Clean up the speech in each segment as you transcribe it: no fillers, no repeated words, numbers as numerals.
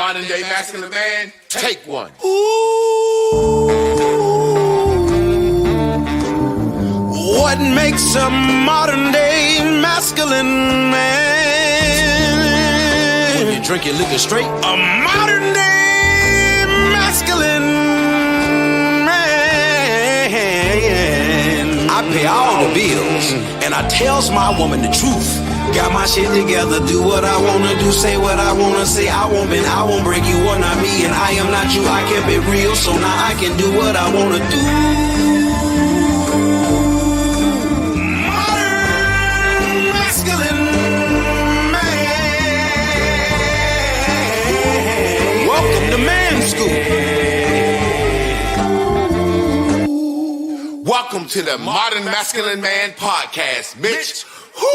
modern day masculine man, take one. What makes a modern day masculine man? When you drink your liquor straight, a modern day masculine man. I pay all the bills and I tells my woman the truth. Got my shit together, do what I wanna do, say what I wanna say. I won't break you, are not me, and I am not you. I kept it real, so now I can do what I wanna do. Modern masculine man. Welcome to Man School. Welcome to the Modern Masculine Man Podcast, Mitch. Woo!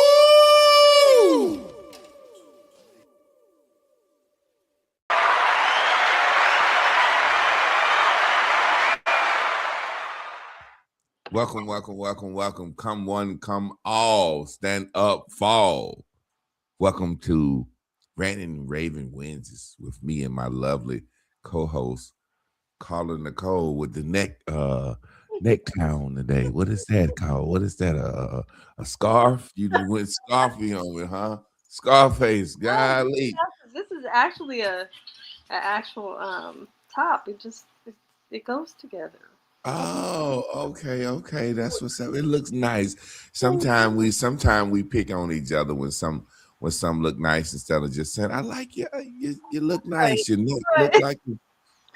Welcome. Come one, come all. Stand up, fall. Welcome to Ranting, Raving Wednesdays with me and my lovely co-host, Carla Nicole, with the neck town today. What is that called? What is that? A scarf? You went scarfy on it, huh? Scarface, golly. This is actually a actual top. It goes together. Oh, okay. That's what's up. It looks nice. Sometimes we pick on each other when some look nice instead of just saying, "I like you. You look nice. You look like you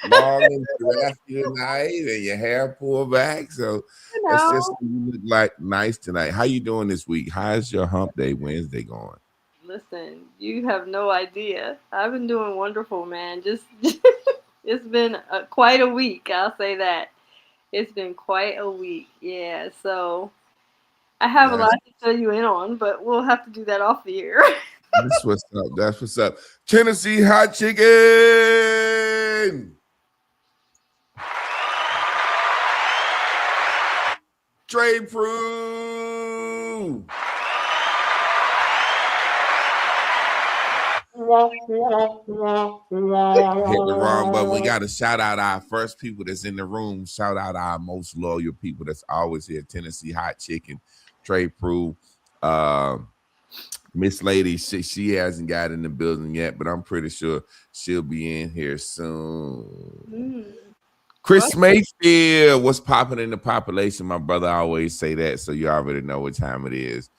long and drafty tonight, and your hair pulled back." So it's just you look like nice tonight. How you doing this week? How's your Hump Day Wednesday going? Listen, you have no idea. I've been doing wonderful, man. Just it's been quite a week. I'll say that. It's been quite a week. Yeah. So I have a lot to fill you in on, but we'll have to do that off the air. That's what's up. Tennessee hot chicken. Trade proof. Hit the wrong button. We got to shout out our first people that's in the room. Shout out our most loyal people that's always here. Tennessee hot chicken, Trade proof. Miss Lady, she hasn't got in the building yet, but I'm pretty sure she'll be in here soon. Chris Mayfield, what's popping in the population? My brother always say that, so you already know what time it is.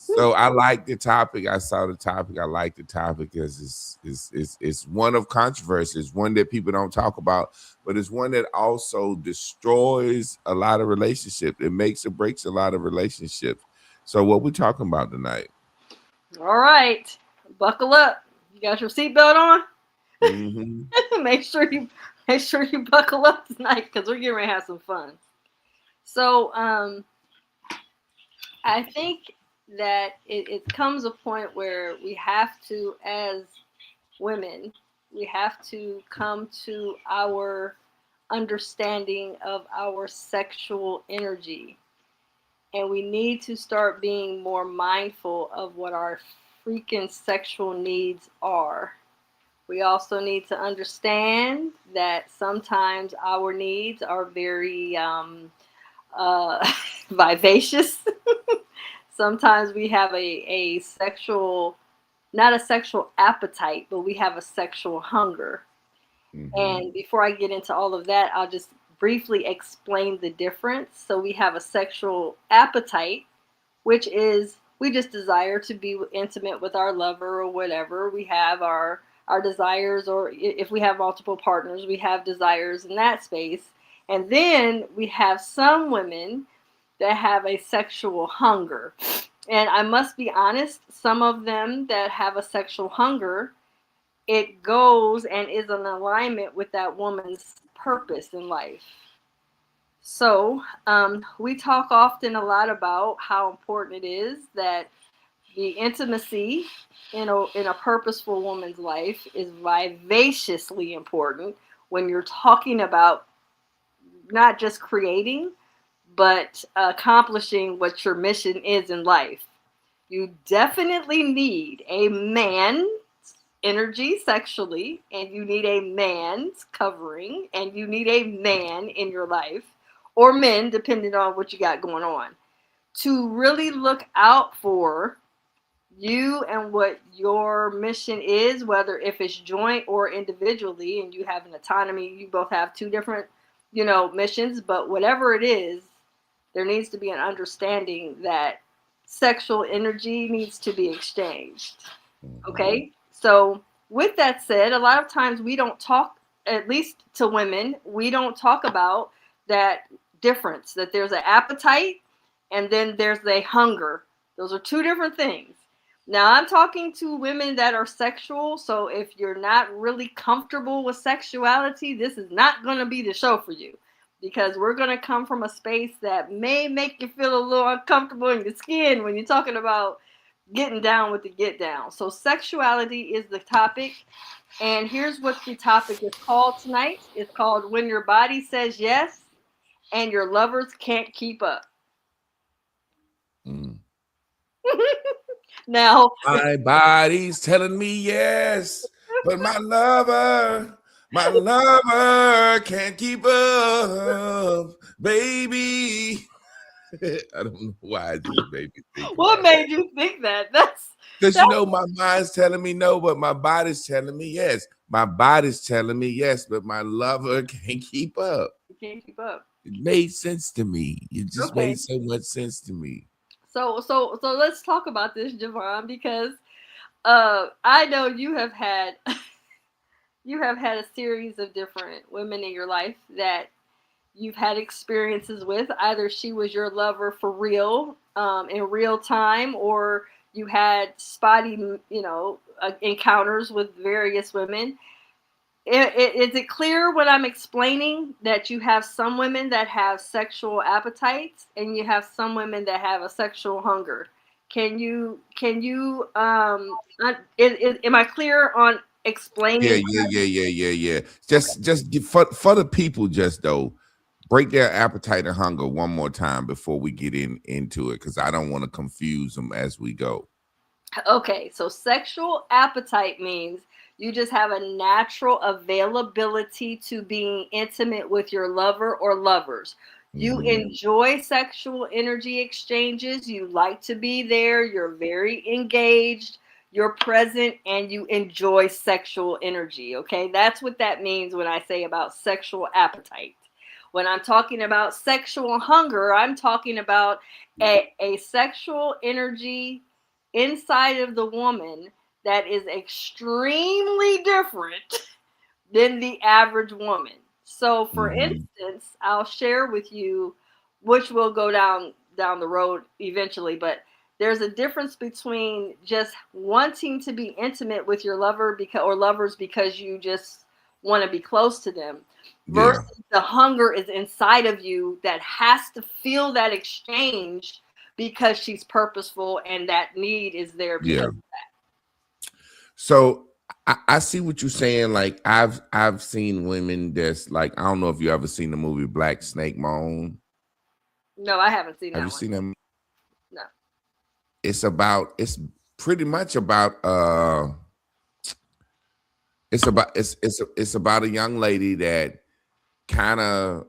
So I like the topic. I saw the topic. I like the topic because it's one of controversy. It's one that people don't talk about, but it's one that also destroys a lot of relationships. It makes or breaks a lot of relationships. So what we talking about tonight? All right, buckle up. You got your seatbelt on? Mm-hmm. make sure you buckle up tonight because we're getting ready to have some fun. So I think that it comes a point where we have to, as women, we have to come to our understanding of our sexual energy. And we need to start being more mindful of what our freaking sexual needs are. We also need to understand that sometimes our needs are very vivacious. Sometimes we have a sexual, not a sexual appetite, but we have a sexual hunger. Mm-hmm. And before I get into all of that, I'll just briefly explain the difference. So we have a sexual appetite, which is we just desire to be intimate with our lover or whatever. We have our desires, or if we have multiple partners, we have desires in that space. And then we have some women that have a sexual hunger. And I must be honest, some of them that have a sexual hunger, it goes and is in alignment with that woman's purpose in life. So we talk often a lot about how important it is that the intimacy in a purposeful woman's life is vivaciously important when you're talking about not just creating, but accomplishing what your mission is in life. You definitely need a man energy sexually, and you need a man's covering, and you need a man in your life, or men, depending on what you got going on, to really look out for you and what your mission is, whether if it's joint or individually, and you have an autonomy, you both have two different, missions, but whatever it is, there needs to be an understanding that sexual energy needs to be exchanged. Okay? So, with that said, a lot of times we don't talk, at least to women, we don't talk about that difference, that there's an appetite and then there's a hunger. Those are two different things. Now, I'm talking to women that are sexual, so if you're not really comfortable with sexuality, this is not going to be the show for you, because we're going to come from a space that may make you feel a little uncomfortable in your skin when you're talking about getting down with the get down. So sexuality is the topic. And here's what the topic is called tonight. It's called When Your Body Says Yes and Your Lovers Can't Keep Up. Now, My body's telling me yes, but my lover can't keep up, baby. I don't know why I just made me think what about made you think that? because my mind's telling me no, but my body's telling me yes. My body's telling me yes, but my lover can't keep up. You can't keep up. It made sense to me. It just Okay. made so much sense to me. So let's talk about this, Javon, because I know you have had a series of different women in your life that you've had experiences with. Either she was your lover for real, in real time, or you had spotty, encounters with various women. Is it clear when I'm explaining that you have some women that have sexual appetites and you have some women that have a sexual hunger? Am I clear on explaining? Yeah. Just for the people, just though, break their appetite and hunger one more time before we get into it, because I don't want to confuse them as we go. Okay, so sexual appetite means you just have a natural availability to being intimate with your lover or lovers. You enjoy sexual energy exchanges. You like to be there. You're very engaged. You're present and you enjoy sexual energy. Okay, that's what that means when I say about sexual appetite. When I'm talking about sexual hunger, I'm talking about a sexual energy inside of the woman that is extremely different than the average woman. So, for instance, I'll share with you, which will go down the road eventually, but there's a difference between just wanting to be intimate with your lover or lovers because you just want to be close to them, versus the hunger is inside of you that has to feel that exchange because she's purposeful and that need is there because of that. So I see what you're saying. Like I've seen women that's like, I don't know if you ever seen the movie Black Snake Moan. No, I haven't seen that. Have you seen that? No. It's pretty much about it's about a young lady that kind of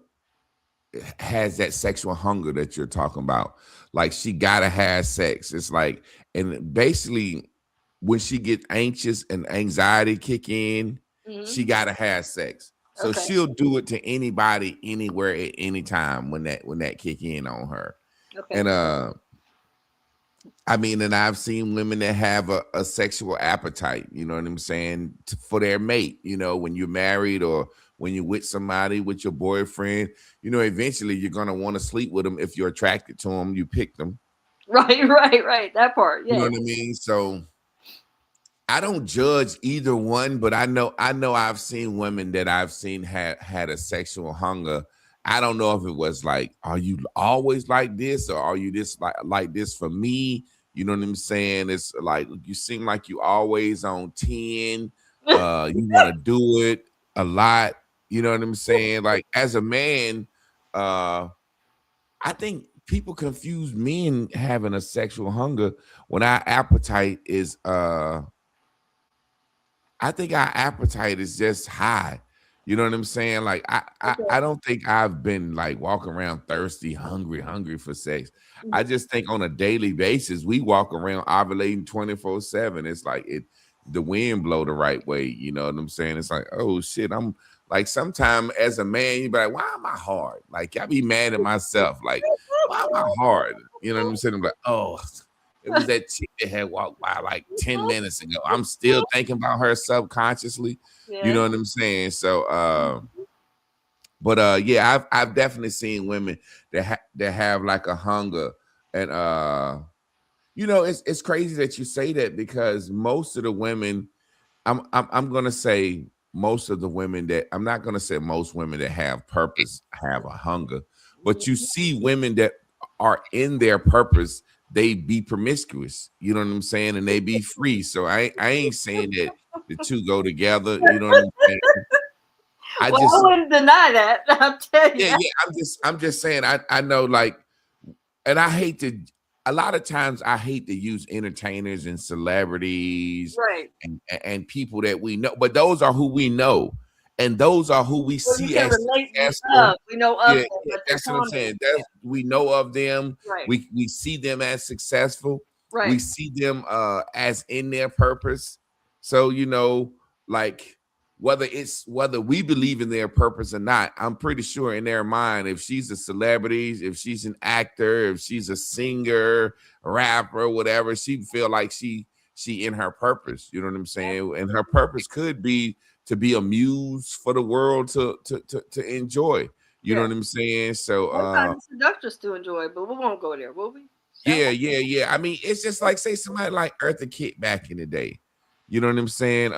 has that sexual hunger that you're talking about. Like she gotta have sex. It's like, and basically when she get anxious and anxiety kick in, she gotta have sex. So she'll do it to anybody, anywhere, at any time when that kick in on her. Okay. And I mean, and I've seen women that have a sexual appetite, you know what I'm saying, for their mate, when you're married or when you're with somebody, with your boyfriend, eventually you're going to want to sleep with them. If you're attracted to them, you pick them. Right. That part. Yeah. You know what I mean? So I don't judge either one, but I know I've seen women that I've seen had a sexual hunger. I don't know if it was like, are you always like this, or are you this like this for me? You know what I'm saying? It's like you seem like you always on 10. You want to do it a lot. You know what I'm saying? Like as a man, I think people confuse men having a sexual hunger when our appetite is I think our appetite is just high. You know what I'm saying? Like I don't think I've been like walking around thirsty, hungry for sex. I just think on a daily basis we walk around ovulating 24/7. It's like the wind blow the right way. You know what I'm saying? It's like, oh shit, I'm like sometimes as a man, you be like, why am I hard? Like I be mad at myself. Like, why am I hard? You know what I'm saying? I'm like, oh, it was that chick that had walked by like 10 minutes ago. I'm still thinking about her subconsciously. You know what I'm saying? So but yeah, I've definitely seen women that have like a hunger. And you know, it's crazy that you say that, because most of the women, I'm gonna say most of the women that, I'm not gonna say most women that have purpose have a hunger, but you see women that are in their purpose, they be promiscuous, you know what I'm saying, and they be free. So I ain't saying that the two go together, you know what I'm saying. I Well, just I wouldn't deny that. I'll tell you. yeah, I'm just saying I know, like, and I hate to, a lot of times I hate to use entertainers and celebrities Right. and people that we know, but those are who we know, and those are who we Well, you see can as relate. successful. We know of Yeah, them, yeah, but they're that's what I'm common. saying. That's, we know of them. Right. We see them as successful. We Right. see them as in their purpose. So you know, like, whether we believe in their purpose or not, I'm pretty sure in their mind, if she's a celebrity, if she's an actor, if she's a singer, a rapper, whatever, she feel like she in her purpose. You know what I'm saying? And her purpose could be to be a muse for the world to enjoy. You know Yeah. what I'm saying? So Sometimes the seductress to enjoy, but we won't go there, will we? yeah. I mean, it's just like, say somebody like Eartha Kitt back in the day. You know what I'm saying?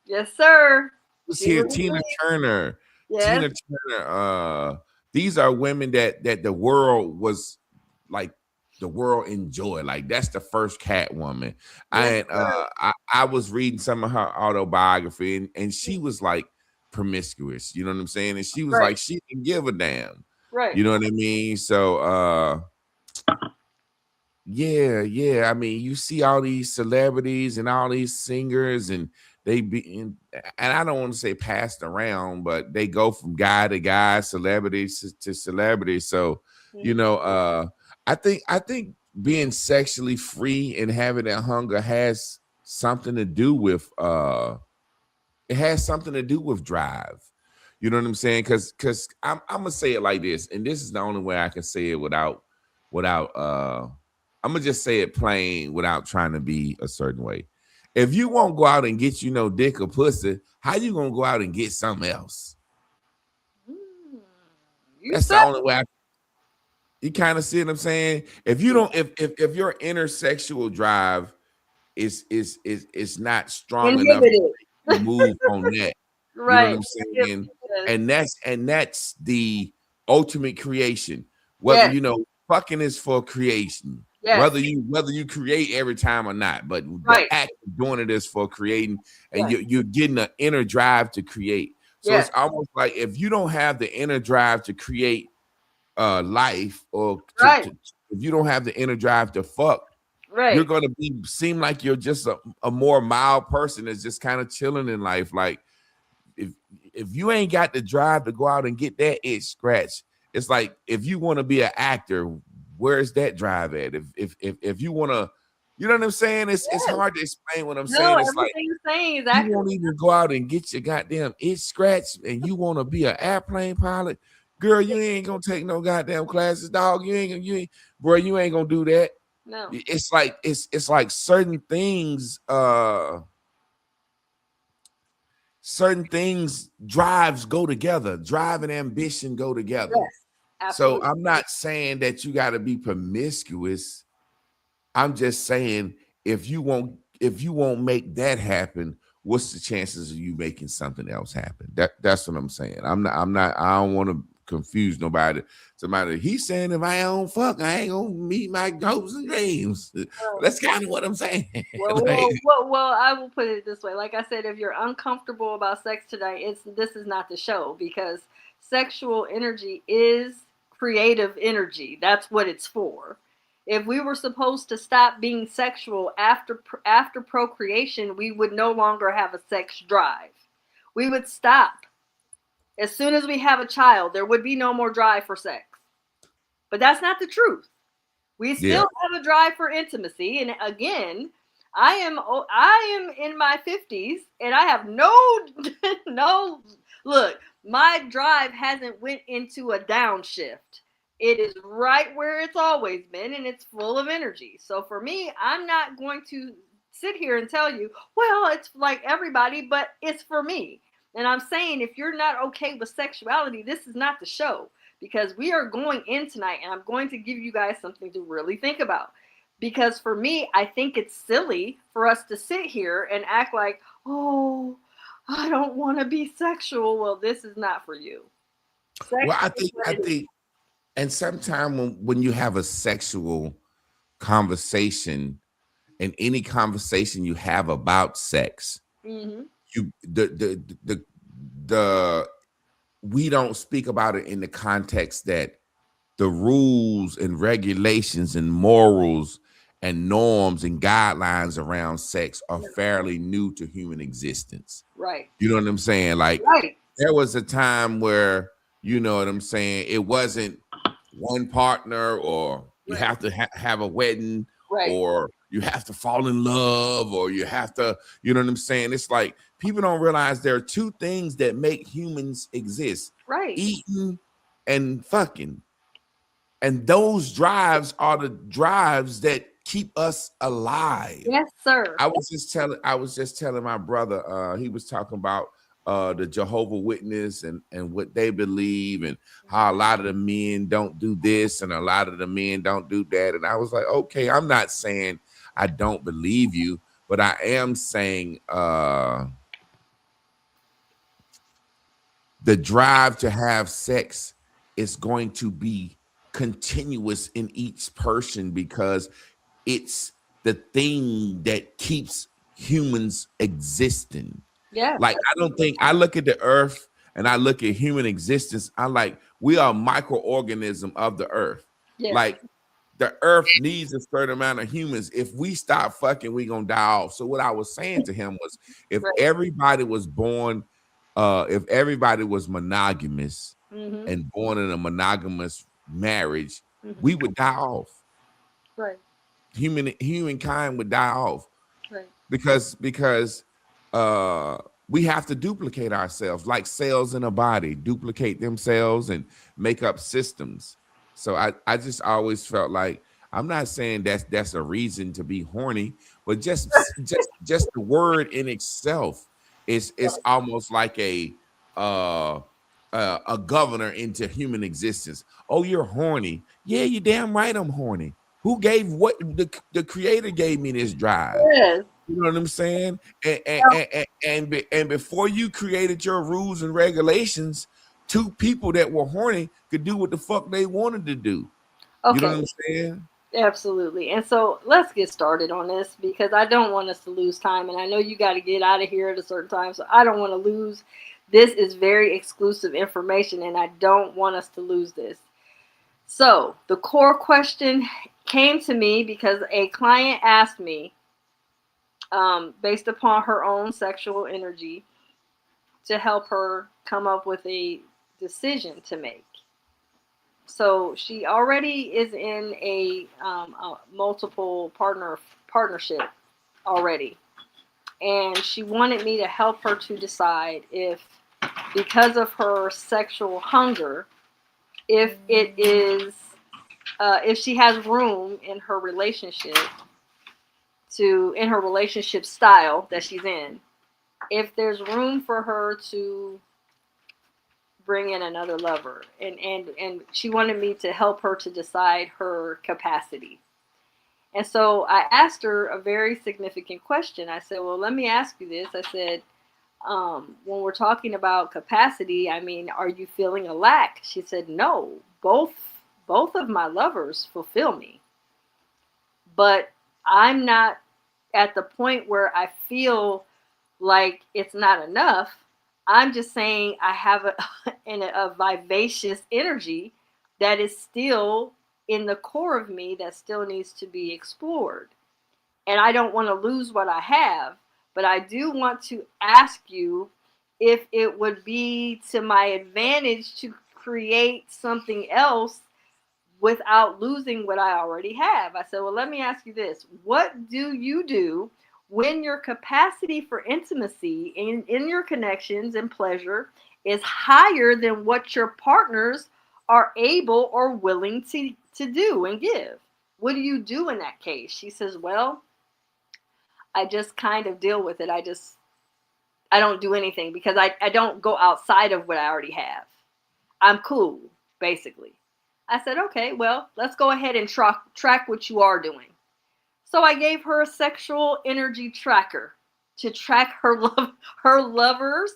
Yes, sir. Let's She hear was Tina good. Turner. Yes. Tina Turner. These are women that the world was like, the world enjoyed. Like, that's the first Catwoman. Yes, I was reading some of her autobiography, and she was like promiscuous. You know what I'm saying? And she was right. like, she didn't give a damn. Right. You know what I mean? So yeah. I mean, you see all these celebrities and all these singers, and they be and I don't want to say passed around, but they go from guy to guy, celebrities to celebrity. So, you Mhm. know, I think being sexually free and having that hunger has something to do with it has something to do with drive. You know what I'm saying? Because I'm gonna say it like this, and this is the only way I can say it without I'm gonna just say it plain without trying to be a certain way. If you won't go out and get you no dick or pussy, how you gonna go out and get something else? Mm. You That's the said only way. You kind of see what I'm saying? If you don't, if your intersexual drive is not strong enough inhibited. to move on that, you know what Right. I'm Yes. saying? And that's the ultimate creation. Whether, Yes. you know, fucking is for creation. Yes. Whether you create every time or not, but the Right. act of doing it is for creating, and Yes. you're getting an inner drive to create. So it's Yes. almost like, if you don't have the inner drive to create life, or Right. if you don't have the inner drive to fuck, you're Right. gonna seem like you're just a more mild person that's just kind of chilling in life. Like, if you ain't got the drive to go out and get that itch scratch, it's like, if you want to be an actor, where's that drive at? If you want to, you know what I'm saying? It's Yes. hard to explain what I'm No, saying. It's like, everything you're saying is you accurate. won't even go out and get your goddamn itch scratched, and you want to be an airplane pilot. Girl, you ain't gonna take no goddamn classes, dog. Bro, you ain't gonna do that. No. It's like, it's like certain things drives go together. Drive and ambition go together. Yes. So Absolutely. I'm not saying that you got to be promiscuous. I'm just saying, if you won't make that happen, what's the chances of you making something else happen? That's what I'm saying. I don't want to confuse nobody. Somebody, he's saying, if I don't fuck, I ain't gonna meet my hopes and dreams. That's kind of what I'm saying. Like, Well, I will put it this way. Like I said, if you're uncomfortable about sex tonight, this is not the show, because sexual energy is creative energy. That's what it's for. If we were supposed to stop being sexual after procreation, we would no longer have a sex drive. We would stop. As soon as we have a child, there would be no more drive for sex. But that's not the truth. We still have a drive for intimacy. And again, I am in my 50s and I have no look, my drive hasn't went into a downshift. It is right where it's always been, and it's full of energy. So for me, I'm not going to sit here and tell you, well, it's like everybody, but it's for me. And I'm saying, if you're not okay with sexuality, this is not the show, because we are going in tonight and I'm going to give you guys something to really think about. Because for me, I think it's silly for us to sit here and act like, oh, I don't want to be sexual. Well, this is not for you. Well, I think, and sometimes when you have a sexual conversation, and any conversation you have about sex, you we don't speak about it in the context that the rules and regulations and morals and norms and guidelines around sex are fairly new to human existence. Right. You know what I'm saying? Like, there was a time where, you know what I'm saying, it wasn't one partner, or you have to have a wedding, or you have to fall in love, or you have to, you know what I'm saying? It's like people don't realize there are two things that make humans exist. Right. Eating and fucking. And those drives are the drives that keep us alive. Yes, sir. I was just telling my brother, he was talking about the Jehovah's Witness and what they believe, and how a lot of the men don't do this and a lot of the men don't do that. And I was like, okay, I'm not saying I don't believe you, but I am saying the drive to have sex is going to be continuous in each person, because it's the thing that keeps humans existing. Yeah. Like, I don't think, I look at the earth and I look at human existence, I like, we are a microorganism of the earth. Yeah. Like, the earth needs a certain amount of humans. If we stop fucking, we gonna die off. So what I was saying to him was, if everybody was born, if everybody was monogamous and born in a monogamous marriage, we would die off. Right. Humankind would die off. Right. Because we have to duplicate ourselves, like cells in a body duplicate themselves and make up systems. So I just always felt like, I'm not saying that's a reason to be horny, but just the word in itself is almost like a governor into human existence. Oh, you're horny. Yeah, you're damn right I'm horny. Who gave what? The creator gave me this drive. Yes. You know what I'm saying? And before you created your rules and regulations, two people that were horny could do what the fuck they wanted to do. Okay. You know what I'm saying? Absolutely. And so let's get started on this, because I don't want us to lose time. And I know you got to get out of here at a certain time, so I don't want to lose. This is very exclusive information, and I don't want us to lose this. So the core question came to me because a client asked me, based upon her own sexual energy, to help her come up with a decision to make. So she already is in a multiple partnership already. And she wanted me to help her to decide if, because of her sexual hunger, if it is, if she has room in her relationship in her relationship style that she's in, if there's room for her to bring in another lover. And she wanted me to help her to decide her capacity. And so I asked her a very significant question. I said, well, let me ask you this. I said, when we're talking about capacity, I mean, are you feeling a lack? She said, no, both of my lovers fulfill me. But I'm not at the point where I feel like it's not enough. I'm just saying I have a vivacious energy that is still in the core of me that still needs to be explored. And I don't want to lose what I have, but I do want to ask you if it would be to my advantage to create something else without losing what I already have. I said, well, let me ask you this. What do you do when your capacity for intimacy in your connections and pleasure is higher than what your partners are able or willing to do and give? What do you do in that case? She says, well, I just kind of deal with it. I don't do anything because I don't go outside of what I already have. I'm cool, basically. I said, okay, well, let's go ahead and track what you are doing. So I gave her a sexual energy tracker to track her lovers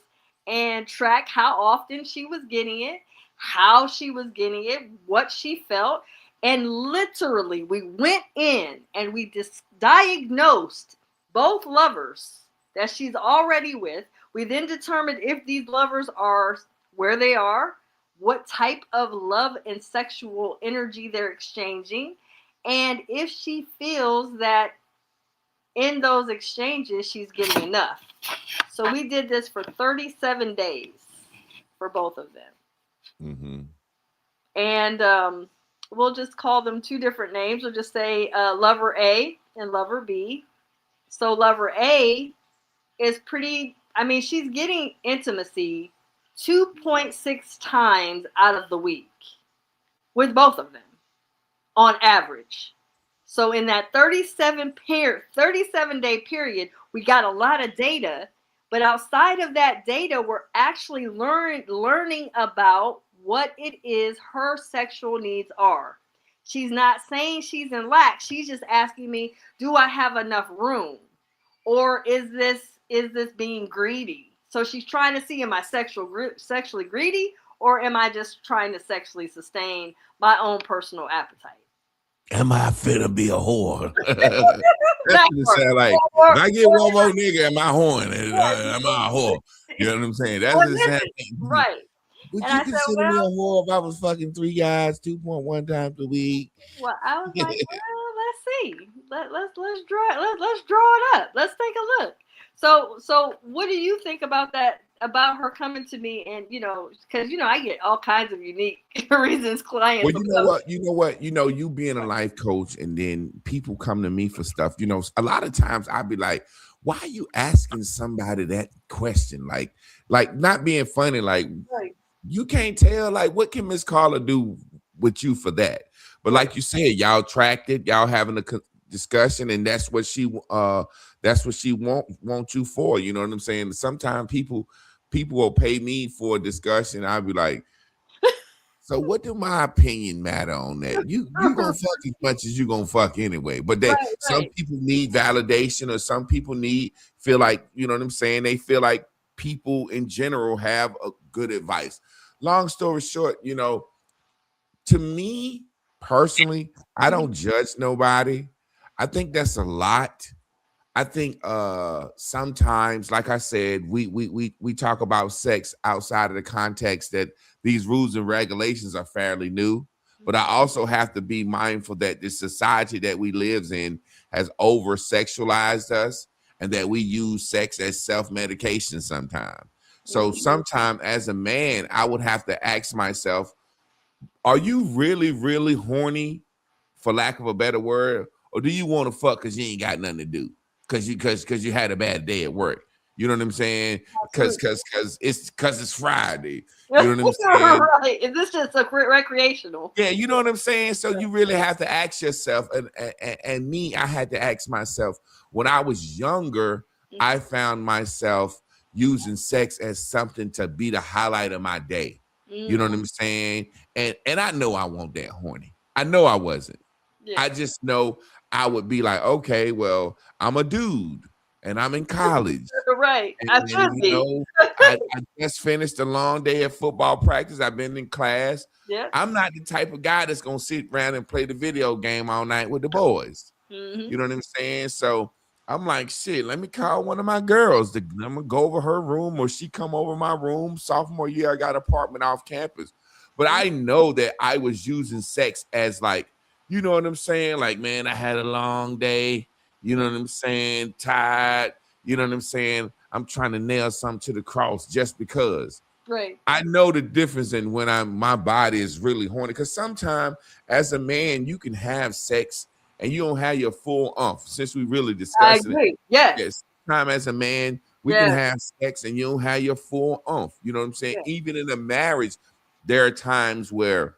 and track how often she was getting it, how she was getting it, what she felt. And literally, we went in and we diagnosed both lovers that she's already with. We then determined if these lovers are where they are, what type of love and sexual energy they're exchanging, and if she feels that in those exchanges she's getting enough. So we did this for 37 days for both of them. Mm-hmm. And we'll just call them two different names. We'll just say lover A and lover B. So lover A is pretty, I mean, she's getting intimacy 2.6 times out of the week with both of them on average. So in that 37-day period, we got a lot of data, but outside of that data, we're actually learning about what it is her sexual needs are. She's not saying she's in lack. She's just asking me, do I have enough room? Or is this being greedy? So she's trying to see, am I sexually greedy, or am I just trying to sexually sustain my own personal appetite? Am I finna be a whore? That's what it sound like. If I get one more nigga, am I horny? Am I a whore? You know what I'm saying? That's what it sound like. Right. Would And you I said, consider me a whore if I was fucking 3 guys 2.1 times a week? Well, I was like, well, let's see. Let's draw it up. Let's take a look. So what do you think about that? About her coming to me, and because I get all kinds of unique reasons clients. Well, you know what, you being a life coach, and then people come to me for stuff. A lot of times I'd be like, why are you asking somebody that question? Like not being funny, like Right. You can't tell, like, what can Miss Carla do with you for that? But like you said, y'all tracked it, y'all having a discussion, and that's what she want you for. You know what I'm saying? Sometimes people will pay me for a discussion. I'll be like, so what do my opinion matter on that? You gonna fuck as much as you gonna fuck anyway. But some people need validation, or some people feel like, you know what I'm saying? They feel like people in general have a good advice. Long story short, to me personally, I don't judge nobody. I think that's a lot. I think sometimes, like I said, we talk about sex outside of the context that these rules and regulations are fairly new. But I also have to be mindful that the society that we live in has over sexualized us, and that we use sex as self-medication sometimes. So sometimes as a man, I would have to ask myself, are you really, really horny, for lack of a better word? Or do you want to fuck because you ain't got nothing to do? Because you had a bad day at work. You know what I'm saying? Because it's Friday. You know what I'm saying? Right. Is this just a recreational? Yeah, you know what I'm saying? So you really have to ask yourself, and me, I had to ask myself, when I was younger, I found myself using sex as something to be the highlight of my day. You know what I'm saying? And I know I wasn't that horny. I know I wasn't. Yeah. I just know I would be like, okay, well, I'm a dude and I'm in college. Right. I just finished a long day of football practice. I've been in class. Yeah. I'm not the type of guy that's gonna sit around and play the video game all night with the boys. You know what I'm saying? So I'm like, shit, let me call one of my girls. I'm gonna go over her room, or she come over my room. Sophomore year, I got an apartment off campus. But I know that I was using sex as like you know what I'm saying? Like, man, I had a long day. You know what I'm saying? Tired. You know what I'm saying? I'm trying to nail something to the cross just because. Right. I know the difference in when my body is really horny. Because sometimes as a man, you can have sex and you don't have your full umph. Since we really I discussing it, agree. Yes. yes, time as a man, we can Yes. have sex and you don't have your full umph. You know what I'm saying? Yes. Even in a marriage, there are times where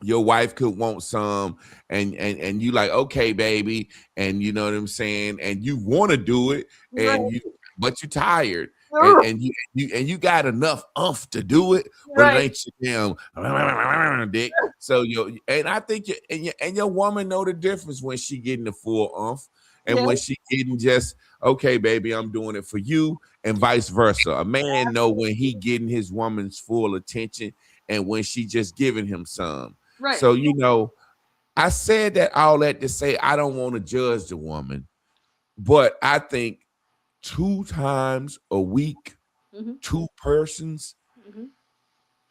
your wife could want some and you like, okay, baby, and you know what I'm saying, and you want to do it, Right. and you but you're tired, Ugh. and you got enough umph to do it, but it Right. ain't your damn dick. So and I think your woman know the difference when she getting the full umph and when Yes. she getting just, okay, baby, I'm doing it for you, and vice versa. A man know when he getting his woman's full attention and when she just giving him some. Right. So, I said that all that to say I don't want to judge the woman, but I think 2 times a week, Mm-hmm. 2 persons, Mm-hmm.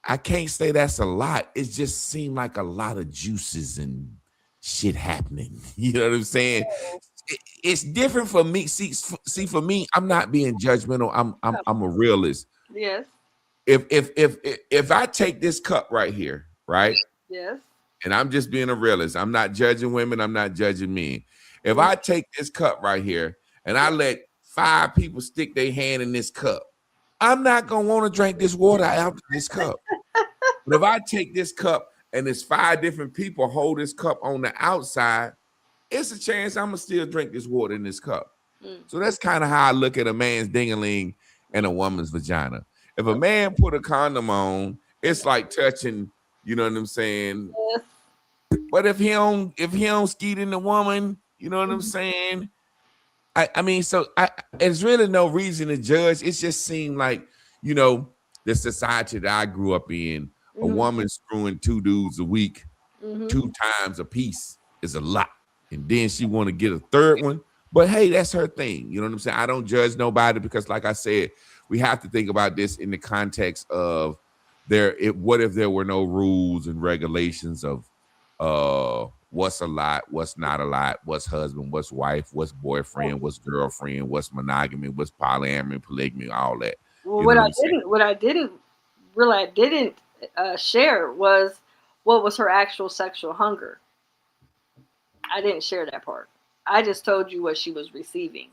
I can't say that's a lot. It just seemed like a lot of juices and shit happening. You know what I'm saying? It's different for me. See, for me, I'm not being judgmental. I'm a realist. Yes. If I take this cup right here, right? Yes. And I'm just being a realist. I'm not judging women. I'm not judging men. If I take this cup right here and I let 5 people stick their hand in this cup, I'm not going to want to drink this water out of this cup. But if I take this cup and there's 5 different people hold this cup on the outside, it's a chance I'm going to still drink this water in this cup. So that's kind of how I look at a man's ding-a-ling and a woman's vagina. If a man put a condom on, it's like touching, you know what I'm saying? Yes. But if he don't skeet in the woman, you know what I'm saying? I mean, so there's really no reason to judge. It just seemed like, the society that I grew up in, a woman screwing 2 dudes a week, 2 times a piece is a lot. And then she want to get a 3rd one. But hey, that's her thing. You know what I'm saying? I don't judge nobody because, like I said, we have to think about this in the context of what if there were no rules and regulations of what's a lot, what's not a lot, what's husband, what's wife, what's boyfriend, what's girlfriend, what's monogamy, what's polyamory, polygamy, all that. Well, You know what I didn't share was what was her actual sexual hunger. I didn't share that part. I just told you what she was receiving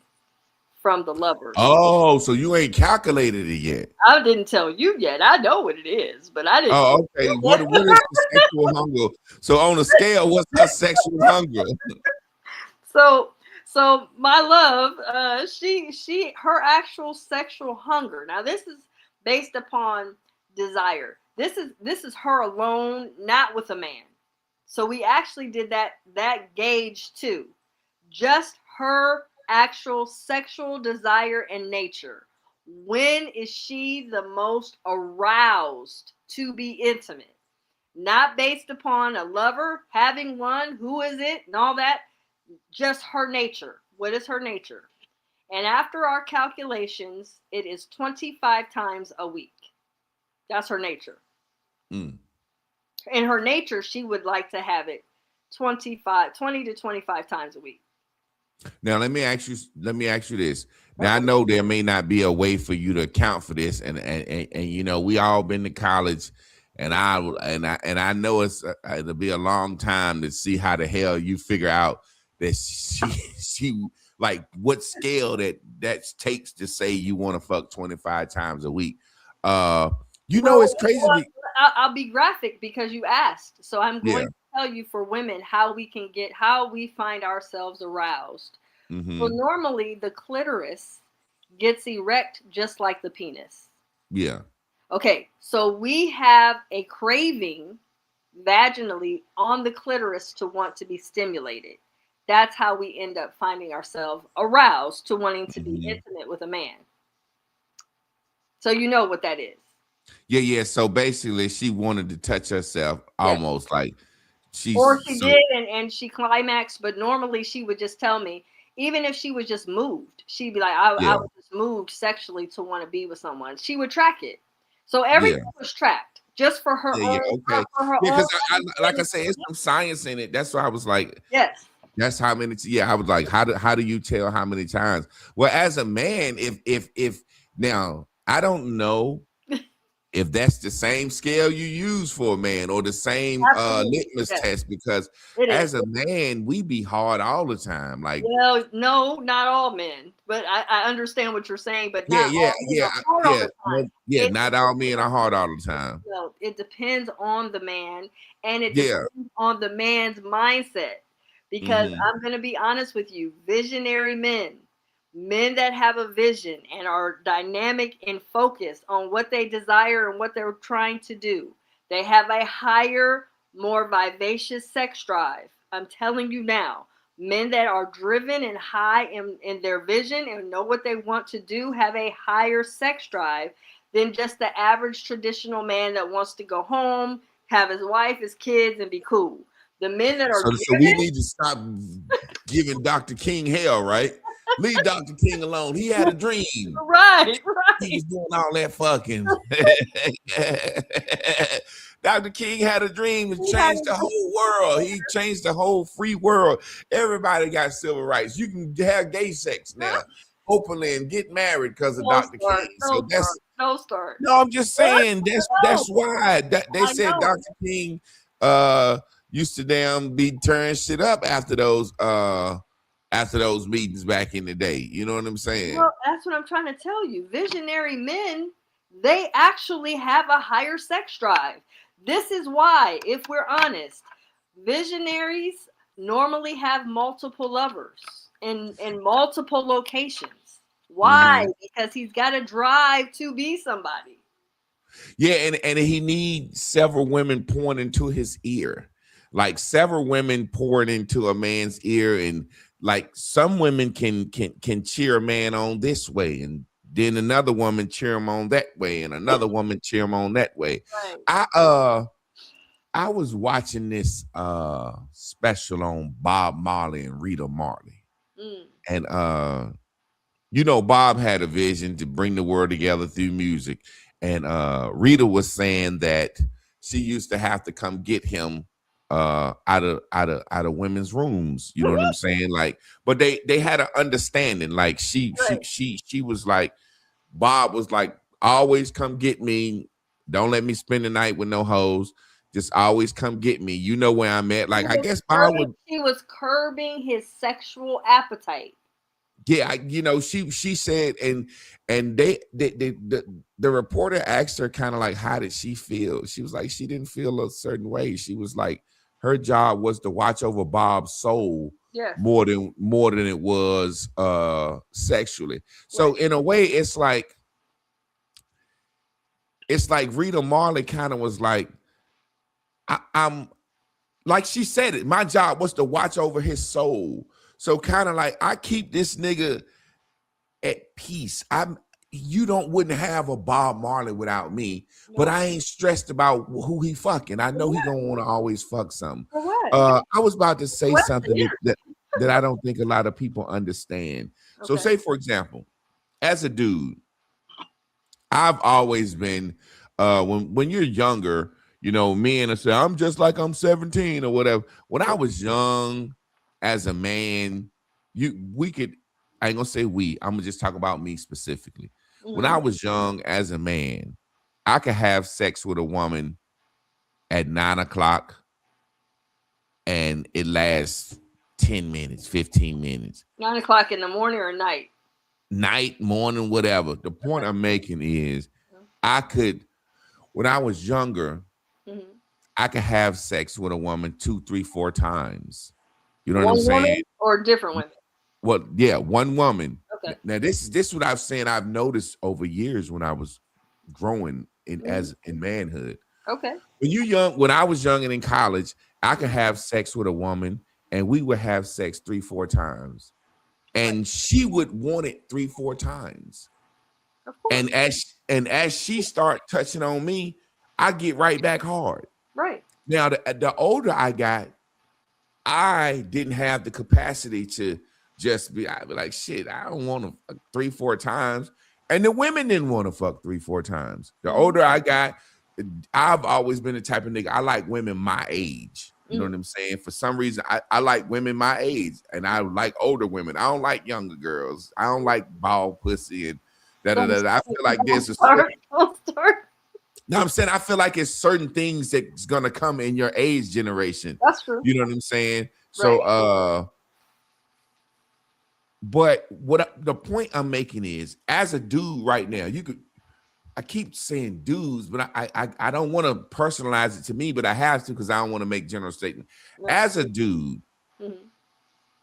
from the lovers. Oh, so you ain't calculated it yet. I didn't tell you yet. I know what it is, but I didn't. Oh, okay. What is the sexual hunger? So on the scale, what's her sexual hunger? So my love, her actual sexual hunger. Now this is based upon desire. This is her alone, not with a man. So we actually did that gauge too. Just her actual sexual desire and nature. When is she the most aroused to be intimate? Not based upon a lover, having one, who is it, and all that. Just her nature. What is her nature? And after our calculations, it is 25 times a week. That's her nature. In her nature, she would like to have it 20 to 25 times a week. Now let me ask you this. Now I know there may not be a way for you to account for this, and we all been to college, and I know it'll be a long time to see how the hell you figure out that she like what scale that takes to say you want to fuck 25 times a week. It's crazy. I'll be graphic because you asked, so I'm going to tell you for women how we find ourselves aroused. So normally the clitoris gets erect just like the penis. Yeah. Okay, so we have a craving vaginally on the clitoris to want to be stimulated. That's how we end up finding ourselves aroused to wanting to be intimate with a man. So you know what that is. Yeah. So basically, she wanted to touch herself almost like she did, and she climaxed. But normally, she would just tell me, even if she was just moved, she'd be like, "I was just moved sexually to want to be with someone." She would track it, so everything was tracked. just for her Yeah, own, okay. for her Yeah, own. because like I said, it's some science in it. That's why I was like, Yes. that's how many. Yeah, I was like, how do you tell how many times? Well, as a man, if now I don't know if that's the same scale you use for a man or the same Absolutely. litmus Yes, test, because it is. as a man, we be hard all the time. Like, Well, no, not all men, but I understand what you're saying, but yeah, not yeah, all men yeah, are hard all yeah, the no, time. yeah. It Not all men are hard all the time. No, it depends on the man, and it Yeah. depends on the man's mindset. Because Hmm. I'm going to be honest with you, visionary men, men that have a vision and are dynamic and focused on what they desire and what they're trying to do, they have a higher, more vivacious sex drive. I'm telling you now, men that are driven and high in their vision and know what they want to do have a higher sex drive than just the average traditional man that wants to go home, have his wife, his kids, and be cool. The men that are So we driven, need to stop giving Dr. King hell, right? Leave Dr. King alone. He had a dream. right, He was doing all that fucking. Dr. King had a dream to change the whole world. He changed the whole free world. Everybody got civil rights. You can have gay sex now openly and get married because of Dr. King. So that's no start. no, I'm just saying that's why they I said know. Dr. King used to damn be tearing shit up after those meetings back in the day. You know what I'm saying? Well, that's what I'm trying to tell you. Visionary men, they actually have a higher sex drive. This is why, if we're honest, visionaries normally have multiple lovers in multiple locations. Why? Mm-hmm. Because he's got a drive to be somebody. Yeah, and he needs several women pouring into his ear. Like several women pouring into a man's ear, and like some women can cheer a man on this way, and then another woman cheer him on that way, and another woman cheer him on that way. Right. I was watching this special on Bob Marley and Rita Marley. Mm. And you know, Bob had a vision to bring the world together through music. And Rita was saying that she used to have to come get him out of women's rooms. You know what I'm saying? Like, but they had an understanding. Like she was like, Bob was like, always come get me. Don't let me spend the night with no hoes. Just always come get me. You know where I'm at. Like, I guess Bob would. She was curbing his sexual appetite. Yeah, she said, and the reporter asked her kind of like, how did she feel? She was like, she didn't feel a certain way. She was like, her job was to watch over Bob's soul more than it was sexually. So in a way, it's like Rita Marley kind of was like, I'm like she said it. My job was to watch over his soul. So kind of like I keep this nigga at peace. You wouldn't have a Bob Marley without me, but I ain't stressed about who he fucking. I know he gonna want to always fuck something. I was about to say something that I don't think a lot of people understand. Okay. So say, for example, as a dude, I've always been when you're younger, men will say, I'm just like I'm 17 or whatever. When I was young as a man, I ain't gonna say we, I'm gonna just talk about me specifically. Mm-hmm. When I was young as a man, I could have sex with a woman at 9:00 and it lasts 10 minutes, 15 minutes. 9:00 in the morning or night? Night, morning, whatever. The point I'm making is when I was younger, I could have sex with a woman 2, 3, 4 times. You know what I'm saying? Or different women? Well, yeah, one woman. Okay. Now this is what I've noticed over years when I was growing in manhood. Okay. When I was young and in college, I could have sex with a woman and we would have sex 3, 4 times. And she would want it 3, 4 times. Of course. And as she start touching on me, I get right back hard. Right. Now the older I got, I didn't have the capacity to just I'd be like, shit, I don't want to fuck 3, 4 times. And the women didn't want to fuck 3, 4 times. The older I got, I've always been the type of nigga. I like women my age. You know what I'm saying? For some reason, I like women my age, and I like older women. I don't like younger girls. I don't like bald pussy and da da da. I feel like there's a certain, no, I'm saying I feel like it's certain things that's gonna come in your age generation. That's true. You know what I'm saying? So, but the point I'm making is, as a dude right now, I keep saying dudes, but I don't want to personalize it to me, but I have to because I don't want to make general statement. Right. As a dude,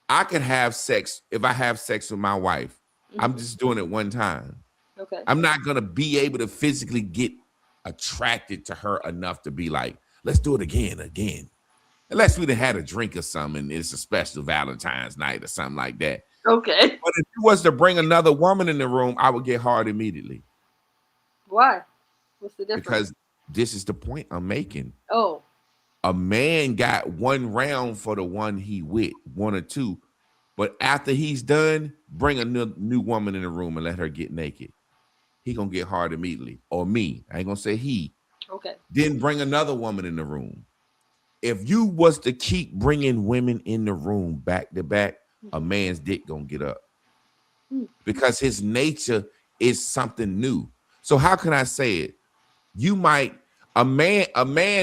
I can have sex. If I have sex with my wife, I'm just doing it one time. Okay. I'm not gonna be able to physically get attracted to her enough to be like, let's do it again. Unless we done had a drink or something, and it's a special Valentine's night or something like that. Okay. But if you was to bring another woman in the room, I would get hard immediately. Why? What's the difference? Because this is the point I'm making. Oh. A man got one round for the one he with, one or two. But after he's done, bring a new woman in the room and let her get naked. He gonna get hard immediately. Or me. I ain't gonna say he. Okay. Then bring another woman in the room. If you was to keep bringing women in the room back to back, a man's dick gonna get up. Because his nature is something new. So how can I say it? You might, a man,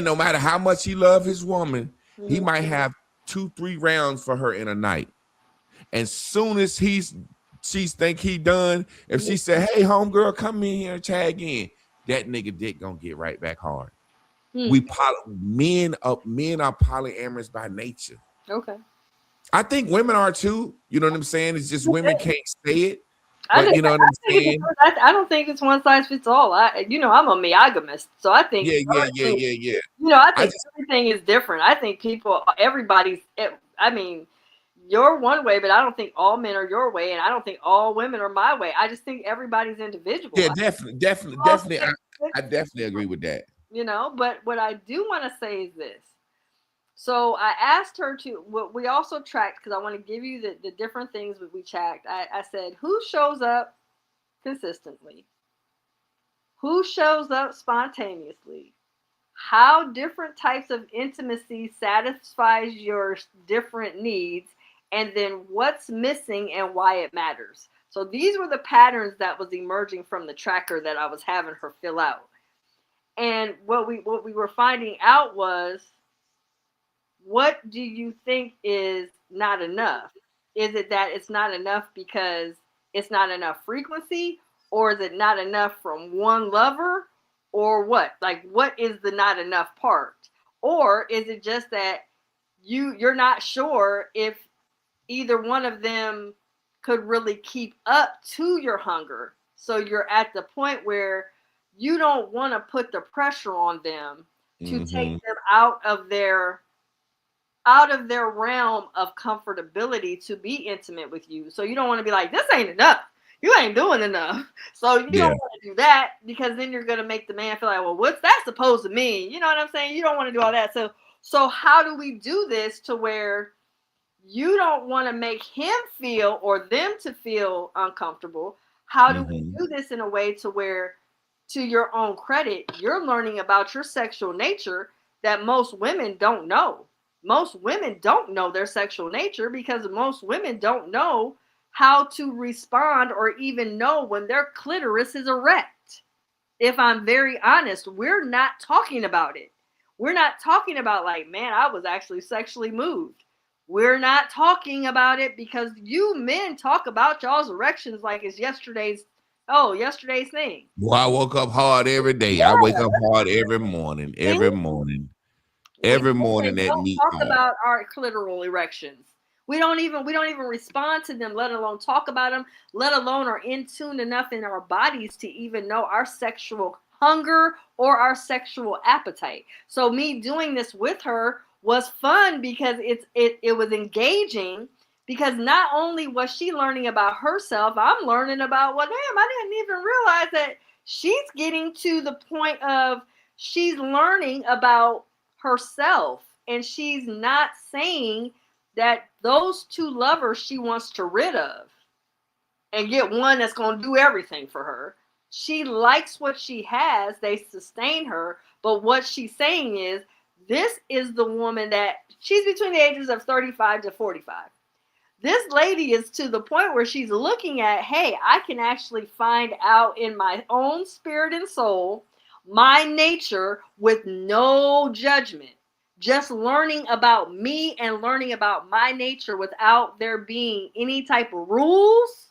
no matter how much he love his woman, he might have 2-3 rounds for her in a night. And soon as she's think he done, if she said, hey, homegirl, come in here and tag in, that nigga dick gonna get right back hard. Men are polyamorous by nature. Okay. I think women are too. You know what I'm saying? It's just women can't say it. But you know what I'm saying? I don't think it's one size fits all. I'm a monogamist, so I think Yeah. You know, I think everything is different. I think you're one way, but I don't think all men are your way, and I don't think all women are my way. I just think everybody's individual. Yeah, definitely. I definitely agree with that. You know, but what I do want to say is this. So I asked her to, what we also tracked, because I want to give you the different things that we tracked. I said, who shows up consistently? Who shows up spontaneously? How different types of intimacy satisfies your different needs? And then what's missing and why it matters. So these were the patterns that was emerging from the tracker that I was having her fill out. And what we were finding out was, what do you think is not enough? Is it that it's not enough because it's not enough frequency, or is it not enough from one lover, or what? Like, what is the not enough part? Or is it just that you're not sure if either one of them could really keep up to your hunger? So you're at the point where you don't want to put the pressure on them to take them out of their realm of comfortability to be intimate with you. So you don't want to be like, this ain't enough. You ain't doing enough. So you don't want to do that, because then you're going to make the man feel like, well, what's that supposed to mean? You know what I'm saying? You don't want to do all that. So how do we do this to where you don't want to make him feel or them to feel uncomfortable? How do we do this in a way to where, to your own credit, you're learning about your sexual nature that most women don't know? Most women don't know their sexual nature because most women don't know how to respond or even know when their clitoris is erect. If I'm very honest, we're not talking about it. We're not talking about like, man, I was actually sexually moved. We're not talking about it because you men talk about y'all's erections like it's yesterday's thing. Well, I woke up hard every day. Yeah. I wake up hard every morning. Every morning that meat talk about our clitoral erections. We don't even respond to them, let alone talk about them, let alone are in tune enough in our bodies to even know our sexual hunger or our sexual appetite. So me doing this with her was fun because it was engaging, because not only was she learning about herself, I'm learning about, well, damn, I didn't even realize that she's getting to the point of she's learning about herself, and she's not saying that those two lovers she wants to rid of and get one that's going to do everything for her. She likes what she has. They sustain her. But what she's saying is, this is the woman that she's between the ages of 35 to 45. This lady is to the point where she's looking at, hey, I can actually find out in my own spirit and soul my nature with no judgment. Just learning about me and learning about my nature without there being any type of rules,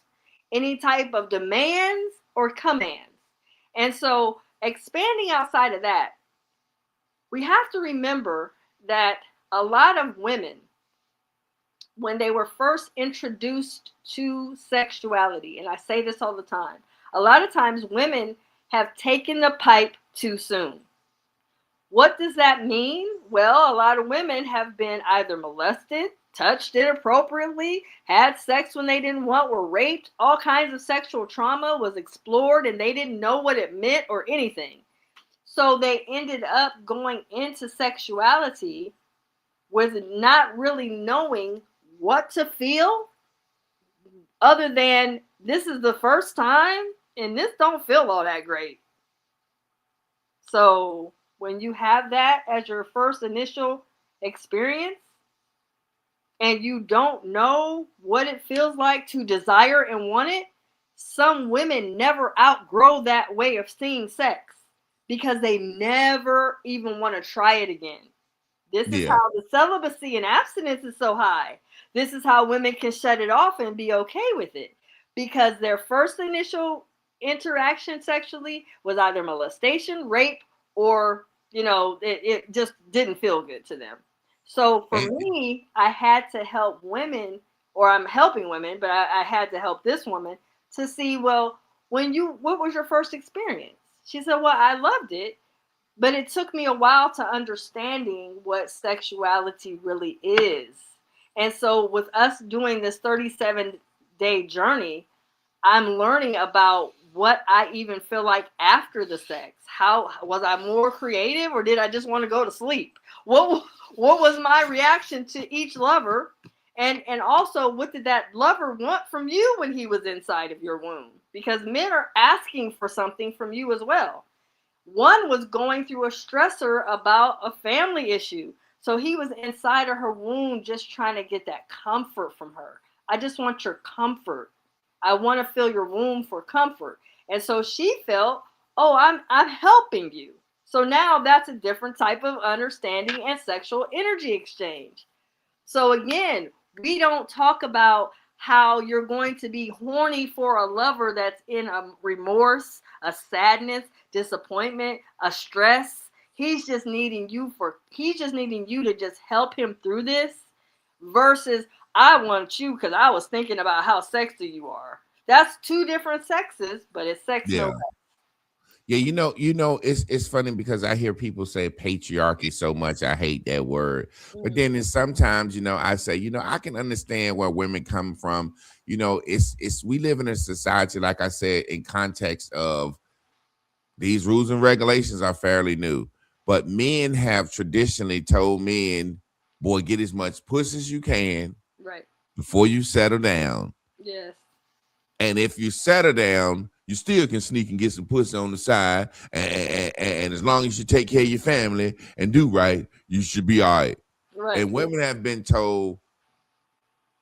any type of demands or commands. And so, expanding outside of that, we have to remember that a lot of women, when they were first introduced to sexuality, and I say this all the time, a lot of times women have taken the pipe too soon. What does that mean? Well, a lot of women have been either molested, touched inappropriately, had sex when they didn't want, were raped, all kinds of sexual trauma was explored and they didn't know what it meant or anything. So they ended up going into sexuality with not really knowing what to feel, other than this is the first time and this don't feel all that great. So when you have that as your first initial experience and you don't know what it feels like to desire and want it, some women never outgrow that way of seeing sex because they never even want to try it again. This is how the celibacy and abstinence is so high. This is how women can shut it off and be okay with it, because their first initial interaction sexually was either molestation, rape, or, it just didn't feel good to them. So for me, I had to help women, or I'm helping women, but I had to help this woman to see, well, what was your first experience? She said, well, I loved it. But it took me a while to understanding what sexuality really is. And so with us doing this 37-day journey, I'm learning about what I even feel like after the sex. How was I more creative, or did I just want to go to sleep? What was my reaction to each lover? And also, what did that lover want from you when he was inside of your womb? Because men are asking for something from you as well. One was going through a stressor about a family issue. So he was inside of her womb just trying to get that comfort from her. I just want your comfort. I want to fill your womb for comfort. And so she felt, oh, I'm helping you. So now that's a different type of understanding and sexual energy exchange. So again, we don't talk about how you're going to be horny for a lover that's in a remorse, a sadness, disappointment, a stress. He's just needing you to just help him through this, versus I want you because I was thinking about how sexy you are. That's two different sexes, but it's sex no less. Yeah, it's funny because I hear people say patriarchy so much. I hate that word. But then sometimes, I say, I can understand where women come from. It's we live in a society, like I said, in context of these rules and regulations are fairly new. But men have traditionally told men, boy, get as much pussy as you can before you settle down. Yes. And if you settle down, you still can sneak and get some pussy on the side. And as long as you take care of your family and do right, you should be all right. And women have been told,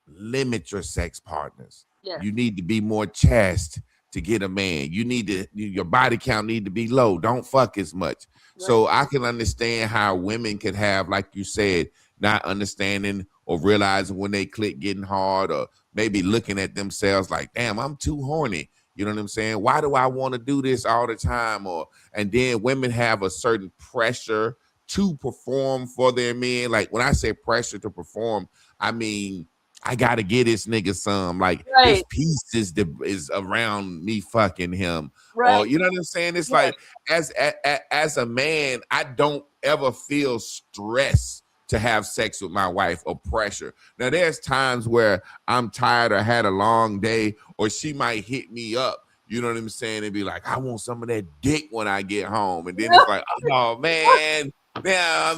limit your sex partners. Yes. You need to be more chaste to get a man. Your body count need to be low. Don't fuck as much. Right. So I can understand how women could have, like you said, not understanding or realizing when they click getting hard, or maybe looking at themselves like, damn, I'm too horny. You know what I'm saying? Why do I want to do this all the time? And then women have a certain pressure to perform for their men. Like when I say pressure to perform, I mean, I got to get this nigga some. Like his piece is around me fucking him. Right. Or you know what I'm saying? It's like as a man, I don't ever feel stress to have sex with my wife or pressure. Now, there's times where I'm tired or had a long day, or she might hit me up, you know what I'm saying, and be like, I want some of that dick when I get home. And then it's like, oh, man, now,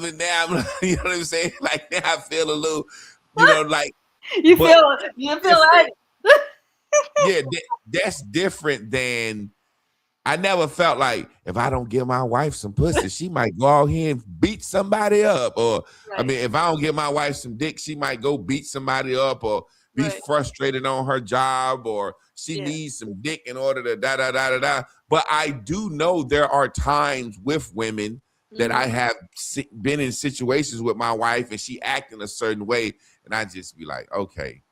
you know what I'm saying? Like, now I feel a little, like. You feel like. Yeah, that's different than I never felt like if I don't give my wife some pussy, she might go out here and beat somebody up. Or I mean, if I don't give my wife some dick, she might go beat somebody up or be frustrated on her job, or she needs some dick in order to da da da da da. But I do know there are times with women that I have been in situations with my wife and she acting a certain way, and I just be like, okay,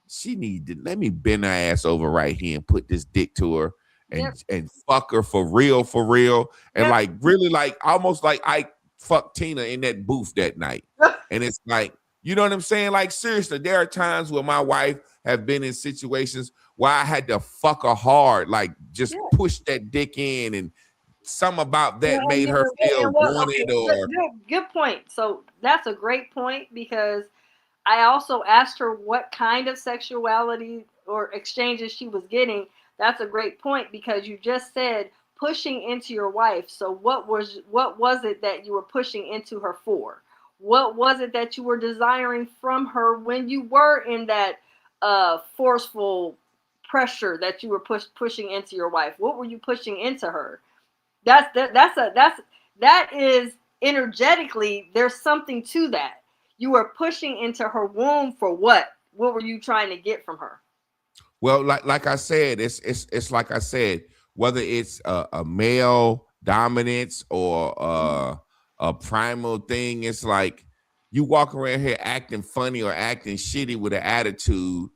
she need to let me bend her ass over right here and put this dick to her and fuck her for real, and like really like almost like I fucked Tina in that booth that night. And it's like, you know what I'm saying? Like seriously, there are times where my wife have been in situations where I had to fuck her hard, like just push that dick in, and something about that made her feel wanted. Or good point. So that's a great point, because I also asked her what kind of sexuality or exchanges she was getting. That's a great point, because you just said pushing into your wife. So what was it that you were pushing into her for? What was it that you were desiring from her when you were in that forceful pressure that you were pushing into your wife? What were you pushing into her? That is energetically, there's something to that. You were pushing into her womb for what? What were you trying to get from her? Well, like I said, it's like I said, whether it's a male dominance or a primal thing, it's like you walk around here acting funny or acting shitty with an attitude,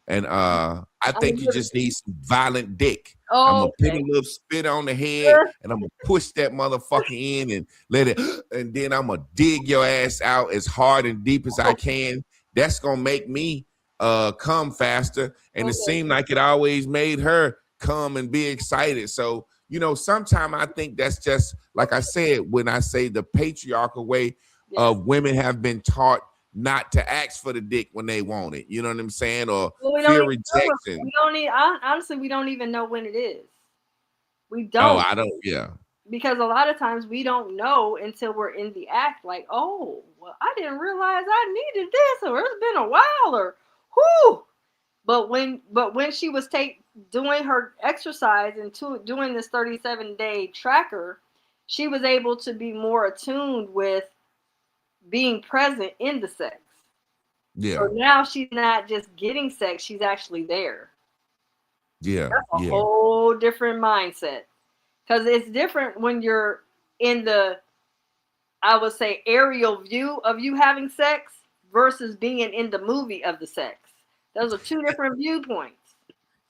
and I think you just need some violent dick. I'm gonna put a little spit on the head and I'm gonna push that motherfucker in and let it, and then I'm gonna dig your ass out as hard and deep as I can. That's gonna make me come faster, and it seemed like it always made her come and be excited. So you know, sometimes I think that's just like I said when I say the patriarchal way of women have been taught not to ask for the dick when they want it. You know what I'm saying? Or fear rejection. Honestly, we don't even know when it is. We don't. Oh, I don't. Yeah. Because a lot of times we don't know until we're in the act. Like, oh, well, I didn't realize I needed this, or it's been a while, or whoo. But when she was doing her exercise and doing this 37-day tracker, she was able to be more attuned with being present in the sex. Yeah. So now she's not just getting sex; she's actually there. Yeah. That's a whole different mindset, because it's different when you're in the, I would say, aerial view of you having sex versus being in the movie of the sex. Those are two different viewpoints.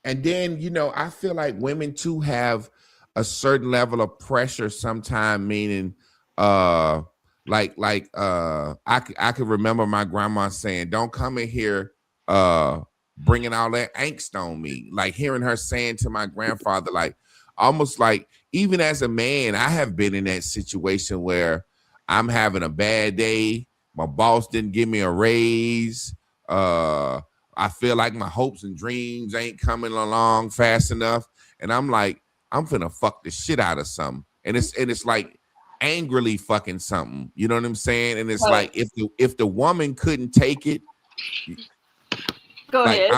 And then, you know, I feel like women too have a certain level of pressure sometimes, meaning I could remember my grandma saying, don't come in here bringing all that angst on me. Like hearing her saying to my grandfather, like almost like, even as a man, I have been in that situation where I'm having a bad day. My boss didn't give me a raise. I feel like my hopes and dreams ain't coming along fast enough. And I'm like, I'm finna fuck the shit out of something. And it's like angrily fucking something. You know what I'm saying? And it's like if the woman couldn't take it, go ahead.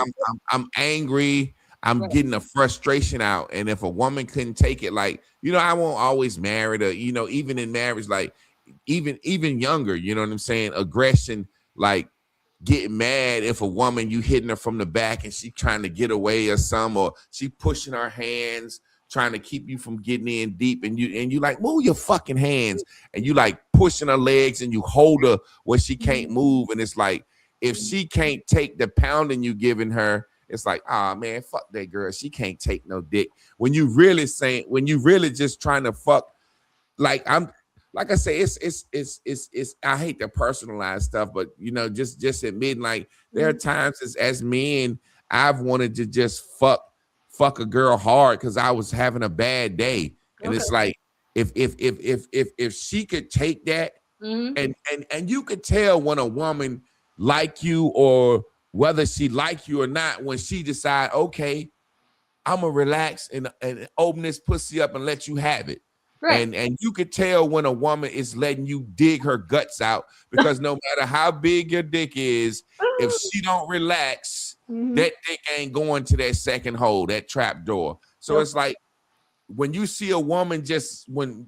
I'm angry. I'm getting a frustration out. And if a woman couldn't take it, like, you know, I won't always marry her, you know, even in marriage, like even younger, you know what I'm saying? Aggression, like getting mad if a woman, you hitting her from the back and she trying to get away or some, or she pushing her hands, trying to keep you from getting in deep, and you like, move your fucking hands, and you like pushing her legs and you hold her where she can't move. And it's like, if she can't take the pounding you giving her, it's like, ah, man, fuck that girl. She can't take no dick. When you really just trying to fuck, like I say, it's I hate to personalize stuff, but you know, just admitting, like, there are times as men, I've wanted to just fuck a girl hard because I was having a bad day. And it's like, if she could take that, and you could tell when a woman like you, or whether she like you or not, when she decide, okay, I'm gonna relax and open this pussy up and let you have it. Right. And you could tell when a woman is letting you dig her guts out, because no matter how big your dick is, if she don't relax, that dick ain't going to that second hole, that trap door. So it's like, when you see a woman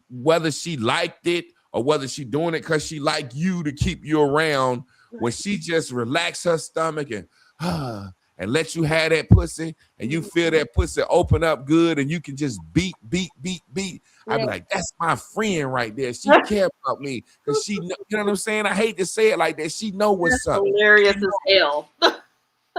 whether she liked it or whether she doing it because she like you to keep you around, when she just relax her stomach and let you have that pussy and you feel that pussy open up good and you can just beat. I'd be like, that's my friend right there. She care about me because she know, you know what I'm saying? I hate to say it like that. She know what's up. Hilarious as hell. Nah,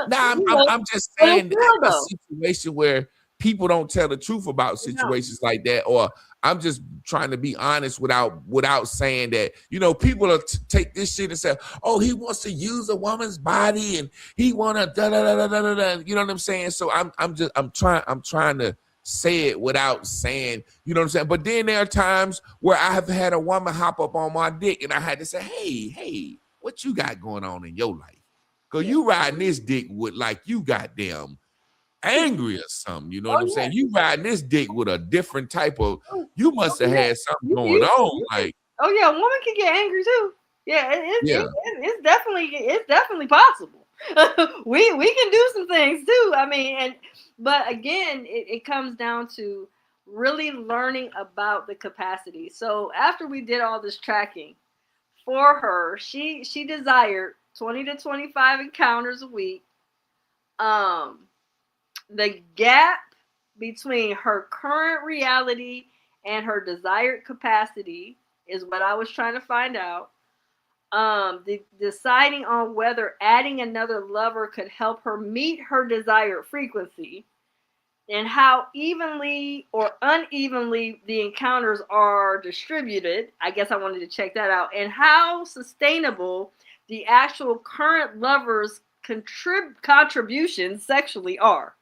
I'm just saying that's a situation where people don't tell the truth about situations like that, or I'm just trying to be honest without saying that, you know, people will take this shit and say, oh, he wants to use a woman's body and he wanna da da da da da da. You know what I'm saying? So I'm trying to say it without saying, you know what I'm saying? But then there are times where I have had a woman hop up on my dick and I had to say, hey, what you got going on in your life? Cause you riding this dick with like you goddamn angry or something, you know what I'm saying? You riding this dick with a different type of, you must have had something going on. Like, oh yeah, a woman can get angry too. Yeah, it's definitely possible. we can do some things too. I mean, but again, it comes down to really learning about the capacity. So after we did all this tracking for her, she desired 20 to 25 encounters a week. The gap between her current reality and her desired capacity is what I was trying to find out. Deciding on whether adding another lover could help her meet her desired frequency, and how evenly or unevenly the encounters are distributed. I guess I wanted to check that out. And how sustainable the actual current lovers' contributions sexually are.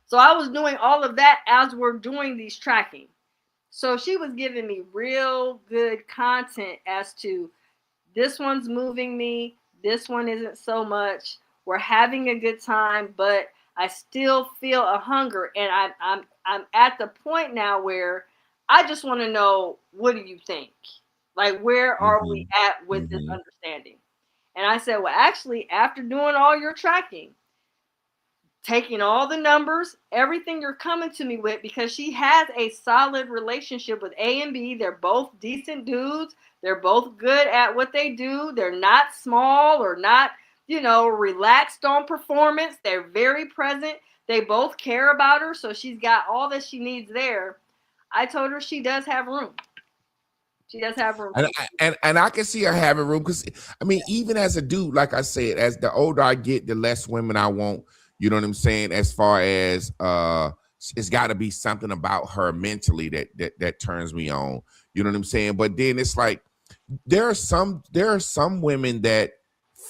So I was doing all of that as we're doing these tracking. So she was giving me real good content as to this one's moving me, this one isn't so much. We're having a good time, but I still feel a hunger, and I'm at the point now where I just want to know, what do you think? Like, where are we at with this understanding? And I said, well, actually, after doing all your tracking, taking all the numbers, everything you're coming to me with, because she has a solid relationship with A and B. They're both decent dudes. They're both good at what they do. They're not small or not, relaxed on performance. They're very present. They both care about her. So she's got all that she needs there. I told her she does have room. She does have room. And I can see her having room because, I mean, even as a dude, like I said, as the older I get, the less women I want. You know what I'm saying? As far as it's got to be something about her mentally that turns me on. You know what I'm saying? But then it's like there are some women that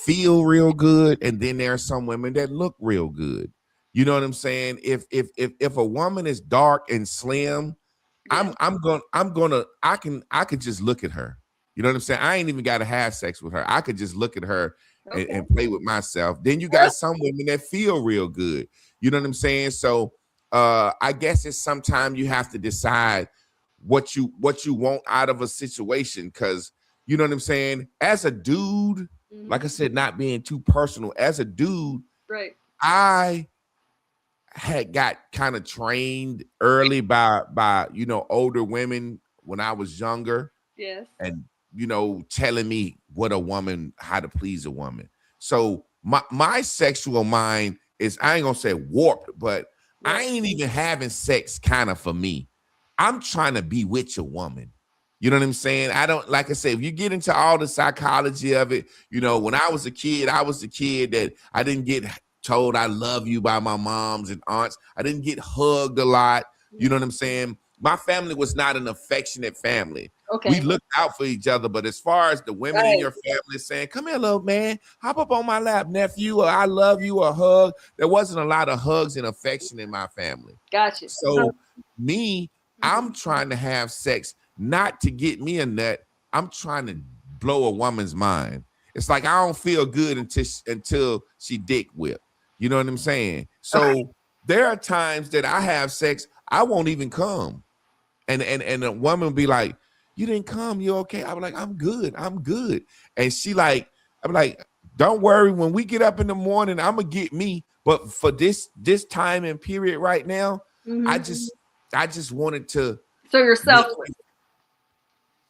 feel real good, and then there are some women that look real good. You know what I'm saying? If a woman is dark and slim, yeah. I could just look at her. You know what I'm saying? I ain't even got to have sex with her. I could just look at her and play with myself. Then you got some women that feel real good. You know what I'm saying? So I guess it's sometimes you have to decide what you want out of a situation, because you know what I'm saying? As a dude, like I said, not being too personal, as a dude, right? I had got kind of trained early by older women when I was younger. Yes. And telling me how to please a woman. So my sexual mind is, I ain't gonna say warped, but I ain't even having sex kind of for me. I'm trying to be with your woman. You know what I'm saying? I don't, like I said, if you get into all the psychology of it, when I was a kid that I didn't get told I love you by my moms and aunts. I didn't get hugged a lot. You know what I'm saying? My family was not an affectionate family. Okay. We looked out for each other, but as far as the women in your family saying, come here, little man, hop up on my lap, nephew, or I love you, or hug, there wasn't a lot of hugs and affection in my family. Gotcha. So I'm trying to have sex, not to get me a nut. I'm trying to blow a woman's mind. It's like I don't feel good until she dick whip. You know what I'm saying? So there are times that I have sex, I won't even come. And a woman will be like, you didn't come, you okay? I'm like, I'm good. And she like, I'm like, don't worry, when we get up in the morning, I'm gonna get me. But for this time and period right now, I just I just wanted to. So you're selfless.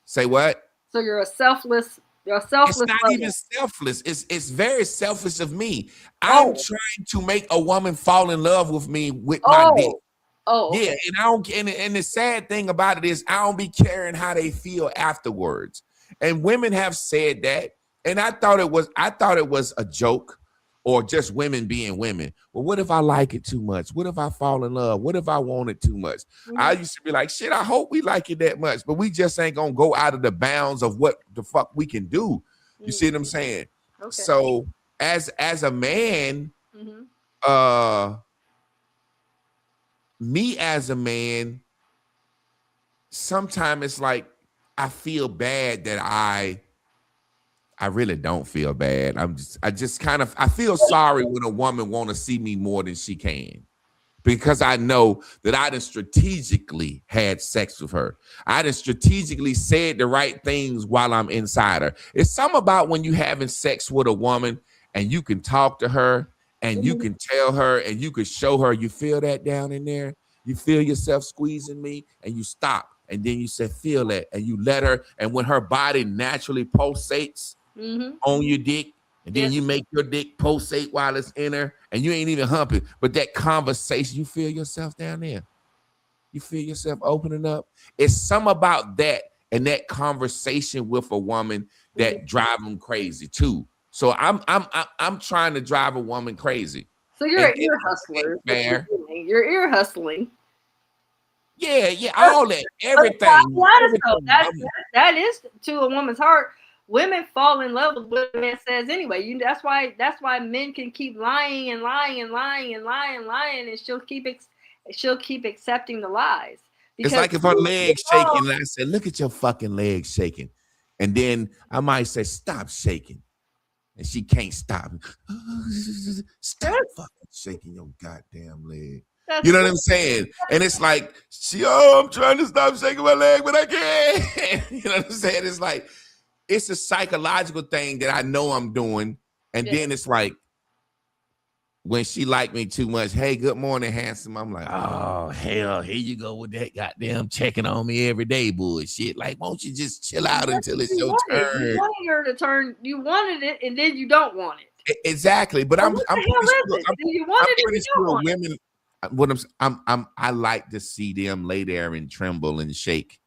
Say what? So you're a selfless. You're a It's selfless. not lover. even selfless. It's very selfish of me. I'm trying to make a woman fall in love with me with my dick. Oh, yeah, and I don't. And the sad thing about it is, I don't be caring how they feel afterwards. And women have said that, and I thought it was a joke, or just women being women. Well, what if I like it too much? What if I fall in love? What if I want it too much? I used to be like, shit, I hope we like it that much, but we just ain't gonna go out of the bounds of what the fuck we can do. You see what I'm saying? Okay. So as a man, me as a man, sometimes it's like I feel bad that I really don't feel bad. I feel sorry when a woman want to see me more than she can, because I know that I done strategically had sex with her. I done strategically said the right things while I'm inside her. It's something about when you having sex with a woman and you can talk to her and you can tell her and you can show her, you feel that down in there? You feel yourself squeezing me, and you stop. And then you say, feel that. And you let her, and when her body naturally pulsates on your dick, and then you make your dick pulsate while it's in her, and you ain't even humping. But that conversation, you feel yourself down there. You feel yourself opening up. It's something about that and that conversation with a woman that drive them crazy too. So I'm trying to drive a woman crazy. So you're an ear hustler. You're ear hustling. Yeah, all that, everything. That is to a woman's heart. Women fall in love with what a man says anyway. That's why men can keep lying and lying and lying and lying and lying, and she'll keep accepting the lies. It's like if her legs shaking, and I said, "Look at your fucking legs shaking," and then I might say, "Stop shaking," and she can't stop. Stop fucking shaking your goddamn leg. You know what I'm saying? And it's like, I'm trying to stop shaking my leg, but I can't. You know what I'm saying? It's like, it's a psychological thing that I know I'm doing. And then it's like, when she like me too much, hey, good morning, handsome. I'm like, oh, hell, here you go with that goddamn checking on me every day bullshit. Like, won't you just chill out until it's your turn? You wanted her to turn. You wanted it, and then you don't want it. Exactly. But I'm pretty sure women. I like to see them lay there and tremble and shake,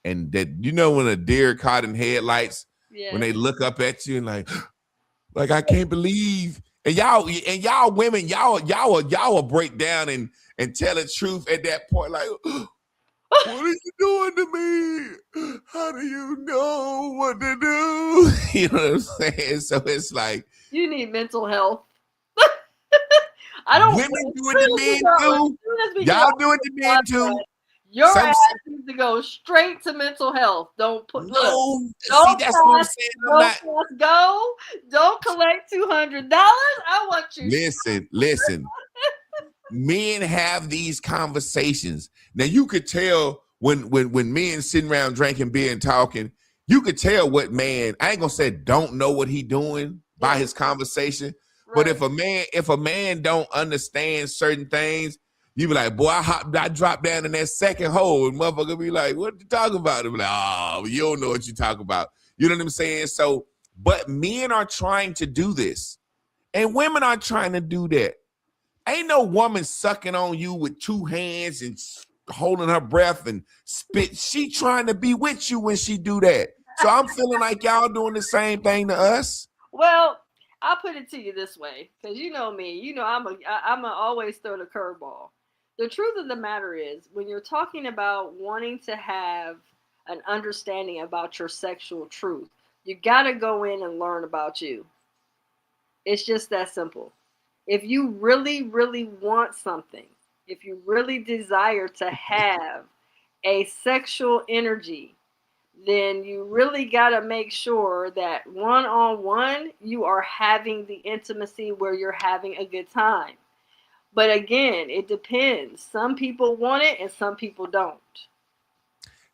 and that, when a deer caught in headlights, when they look up at you and like I can't believe, and y'all women, y'all will break down and tell the truth at that point, like, what are you doing to me? How do you know what to do? You know what I'm saying? So it's like, you need mental health. I don't. Women do it to men too. Y'all do it to men too. Your ass needs to go straight to mental health. Don't put. No, see, that's what I'm saying. Don't collect $200. I want you. Listen. Men have these conversations. Now you could tell when men sitting around drinking beer and talking. You could tell what man. I ain't gonna say don't know what he doing by his conversation. But if a man don't understand certain things, you be like, boy, I dropped down in that second hole, and motherfucker be like, what you talking about? And be like, oh, you don't know what you talk about. You know what I'm saying? So, but men are trying to do this, and women are trying to do that. Ain't no woman sucking on you with two hands and holding her breath and spit. She trying to be with you when she do that. So I'm feeling like y'all doing the same thing to us. Well, I'll put it to you this way, because you know me, I'm a always throw the curveball. The truth of the matter is, when you're talking about wanting to have an understanding about your sexual truth, you got to go in and learn about you. It's just that simple. If you really, really want something, if you really desire to have a sexual energy, then you really got to make sure that one-on-one, you are having the intimacy where you're having a good time. But again, it depends. Some people want it and some people don't.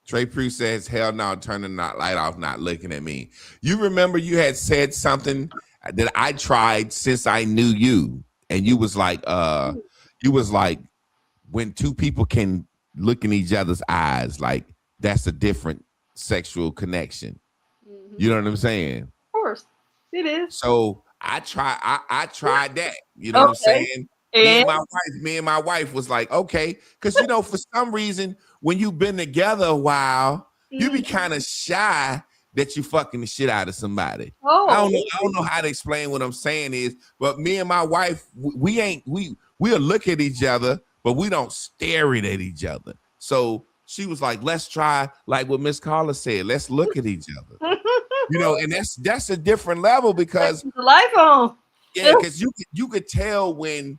Trey Prue says, hell no, turning that light off, not looking at me. You remember you had said something that I tried since I knew you. And you was like, when two people can look in each other's eyes, like that's a different sexual connection. Mm-hmm. You know what I'm saying? Of course, it is. So I tried that. You know what I'm saying? Me and my wife was like, okay, because for some reason when you've been together a while, you be kind of shy that you fucking the shit out of somebody. I don't know how to explain what I'm saying is, but me and my wife, we'll look at each other, but we don't stare it at each other. So she was like, let's try, like what Miss Carla said, let's look at each other. And that's a different level because the life on. Yeah, because you could tell when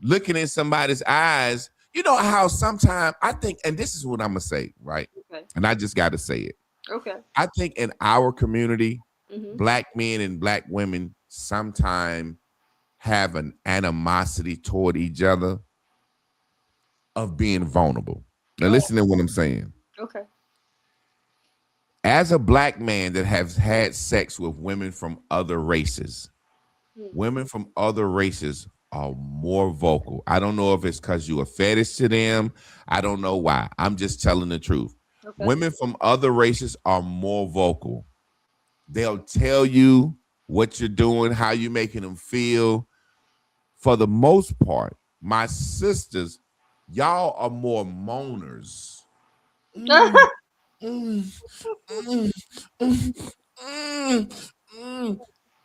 looking in somebody's eyes, how sometimes I think, and this is what I'm gonna say, right? Okay. And I just gotta say it. Okay. I think in our community, Black men and Black women sometimes have an animosity toward each other of being vulnerable. Now listen to what I'm saying. Okay. As a Black man that has had sex with women from other races, women from other races are more vocal. I don't know if it's because you are fetish to them. I don't know why. I'm just telling the truth. Okay. Women from other races are more vocal. They'll tell you what you're doing, how you're making them feel. For the most part, my sisters, y'all are more moaners.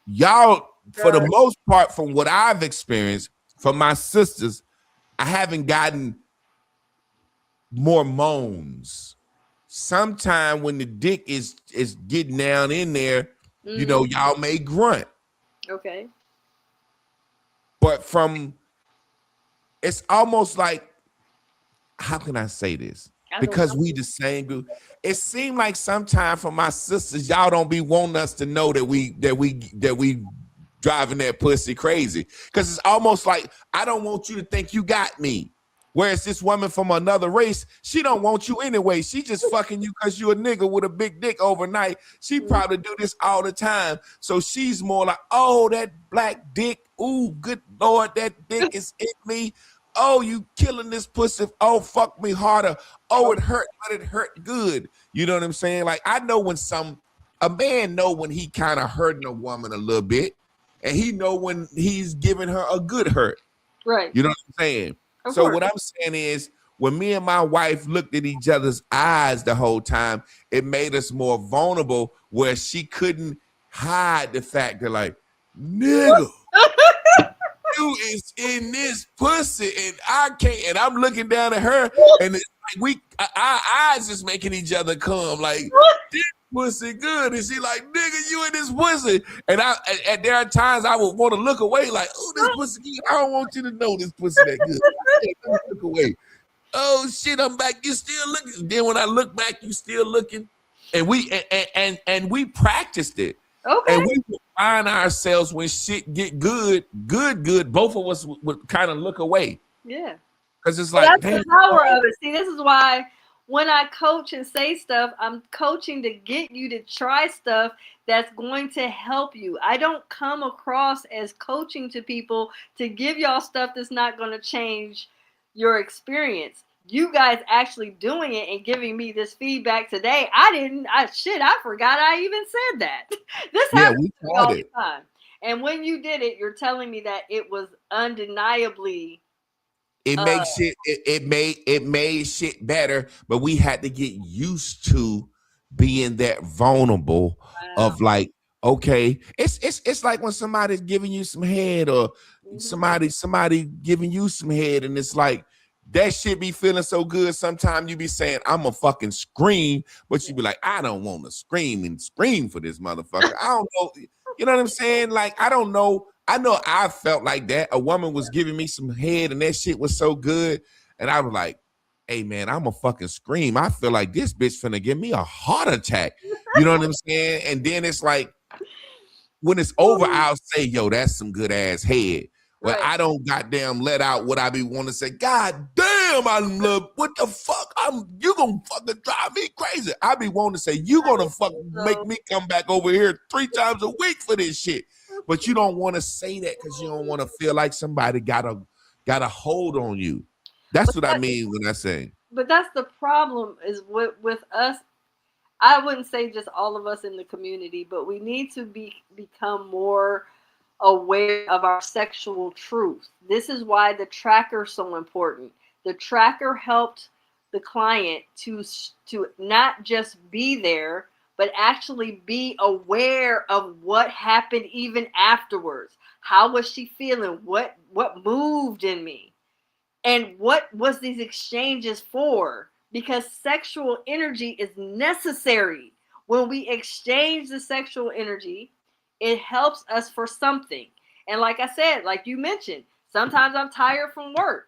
Y'all, for the most part, from what I've experienced from my sisters, I haven't gotten more moans. Sometime when the dick is getting down in there, y'all may grunt. Okay. But it's almost like, how can I say this? Because we the same group. It seemed like sometimes for my sisters, y'all don't be wanting us to know that we driving that pussy crazy. Because it's almost like, I don't want you to think you got me. Whereas this woman from another race, she don't want you anyway. She just fucking you because you a nigga with a big dick overnight. She probably do this all the time. So she's more like, oh, that black dick. Ooh, good Lord, that dick is in me. Oh, you killing this pussy. Oh, fuck me harder. Oh, it hurt, but it hurt good. You know what I'm saying? Like, I know when a man know when he kind of hurting a woman a little bit, and he know when he's giving her a good hurt. Right. You know what I'm saying? So what I'm saying is, when me and my wife looked at each other's eyes the whole time, it made us more vulnerable where she couldn't hide the fact that, like, nigga, you is in this pussy and I can't, and I'm looking down at her and it's like our eyes is making each other come like, this pussy good. And she like, nigga, you in this pussy. And there are times I would want to look away like, oh, this pussy good. I don't want you to know this pussy that good. Look away. Oh shit, I'm back. You still looking. Then when I look back, you still looking. And we practiced it. Okay. And we would find ourselves when shit get good. Both of us would kind of look away. Yeah. Because it's like, that's the power of it. See, this is why when I coach and say stuff, I'm coaching to get you to try stuff that's going to help you. I don't come across as coaching to people to give y'all stuff that's not going to change your experience. You guys actually doing it and giving me this feedback today. I forgot I even said that. This happens all the time. And when you did it, you're telling me that it was undeniably. It makes shit. It made shit better, but we had to get used to being that vulnerable. Wow. Of like, okay, it's like when somebody's giving you some head or somebody giving you some head, and it's like that shit be feeling so good. Sometimes you be saying, I'm a fucking scream, but you be like, I don't want to scream for this motherfucker. I don't know. You know what I'm saying? Like, I don't know. I know I felt like that. A woman was giving me some head and that shit was so good. And I was like, hey man, I'm a fucking scream. I feel like this bitch finna give me a heart attack. You know what I'm saying? And then it's like, when it's over, I'll say, yo, that's some good ass head. Well, right. I don't goddamn let out what I be wanting to say. God damn, I love, what the fuck? You gonna fucking drive me crazy. I be wanting to say, you gonna fucking make me come back over here 3 times a week for this shit. But you don't want to say that because you don't want to feel like somebody got a hold on you. That's what I mean when I say. but that's the problem is with us. I wouldn't say just all of us in the community, but we need to become more aware of our sexual truth. This is why the tracker is so important. The tracker helped the client to not just be there, but actually be aware of what happened even afterwards. How was she feeling? What moved in me? And what was these exchanges for? Because sexual energy is necessary. When we exchange the sexual energy, it helps us for something. And like I said, like you mentioned, sometimes I'm tired from work.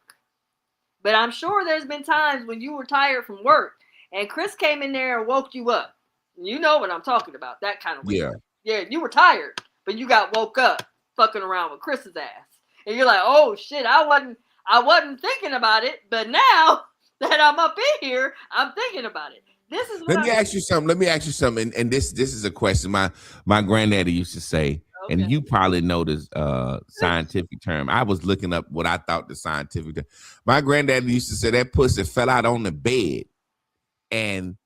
But I'm sure there's been times when you were tired from work and Chris came in there and woke you up. You know what I'm talking about, that kind of way. Yeah. Yeah, you were tired, but you got woke up fucking around with Chris's ass. And you're like, oh shit, I wasn't thinking about it, but now that I'm up in here, I'm thinking about it. This is what Let me ask you something. And this is a question my granddaddy used to say, and okay. you probably know this scientific term. I was looking up what I thought the scientific term. My granddaddy used to say that pussy fell out on the bed. And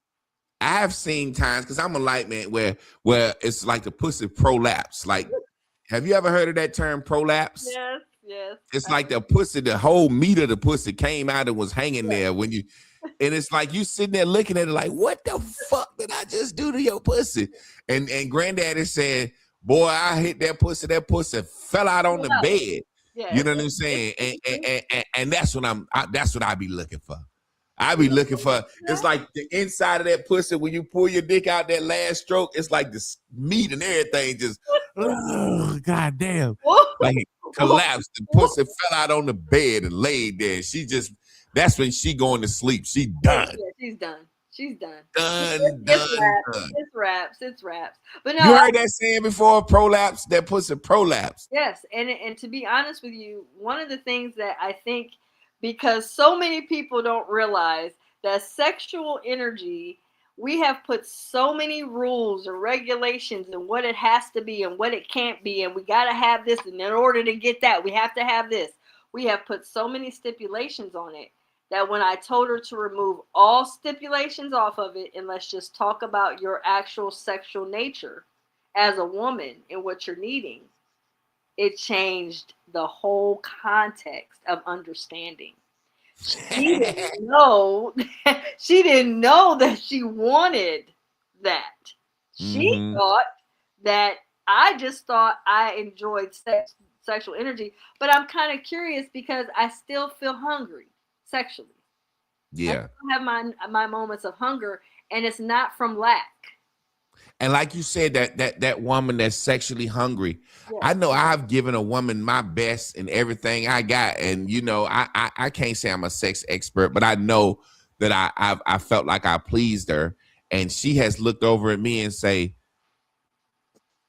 I've seen times, because I'm a light man, where it's like the pussy prolapse. Like, have you ever heard of that term, prolapse? Yes, yes. It's like the pussy, the whole meat of the pussy came out and was hanging there when you, and it's like you sitting there looking at it like, what the fuck did I just do to your pussy? And granddaddy said, boy, I hit that pussy fell out on the bed. Yes. You know what I'm saying? And that's what that's what I be looking for. I be looking for, it's like the inside of that pussy, when you pull your dick out that last stroke, it's like the meat and everything just, oh, god damn. Like it collapsed. The pussy fell out on the bed and laid there. That's when she going to sleep. She done. Yeah, she's done. She's done. Done. It's raps. But no, you heard that saying before, prolapse, that pussy prolapse. yes, and to be honest with you, one of the things that I think, because so many people don't realize that sexual energy, we have put so many rules and regulations and what it has to be and what it can't be, and we got to have this, and in order to get that, we have to have this. We have put so many stipulations on it that when I told her to remove all stipulations off of it and let's just talk about your actual sexual nature as a woman and what you're needing, it changed the whole context of understanding. She didn't know she didn't know that she wanted that. She thought that I just thought I enjoyed sexual energy, but I'm kind of curious because I still feel hungry sexually. Yeah. I still have my moments of hunger, and it's not from lack. And like you said, that woman that's sexually hungry, Yeah. I know I've given a woman my best and everything I got. And, you know, I can't say I'm a sex expert, but I know that I felt like I pleased her. And she has looked over at me and say,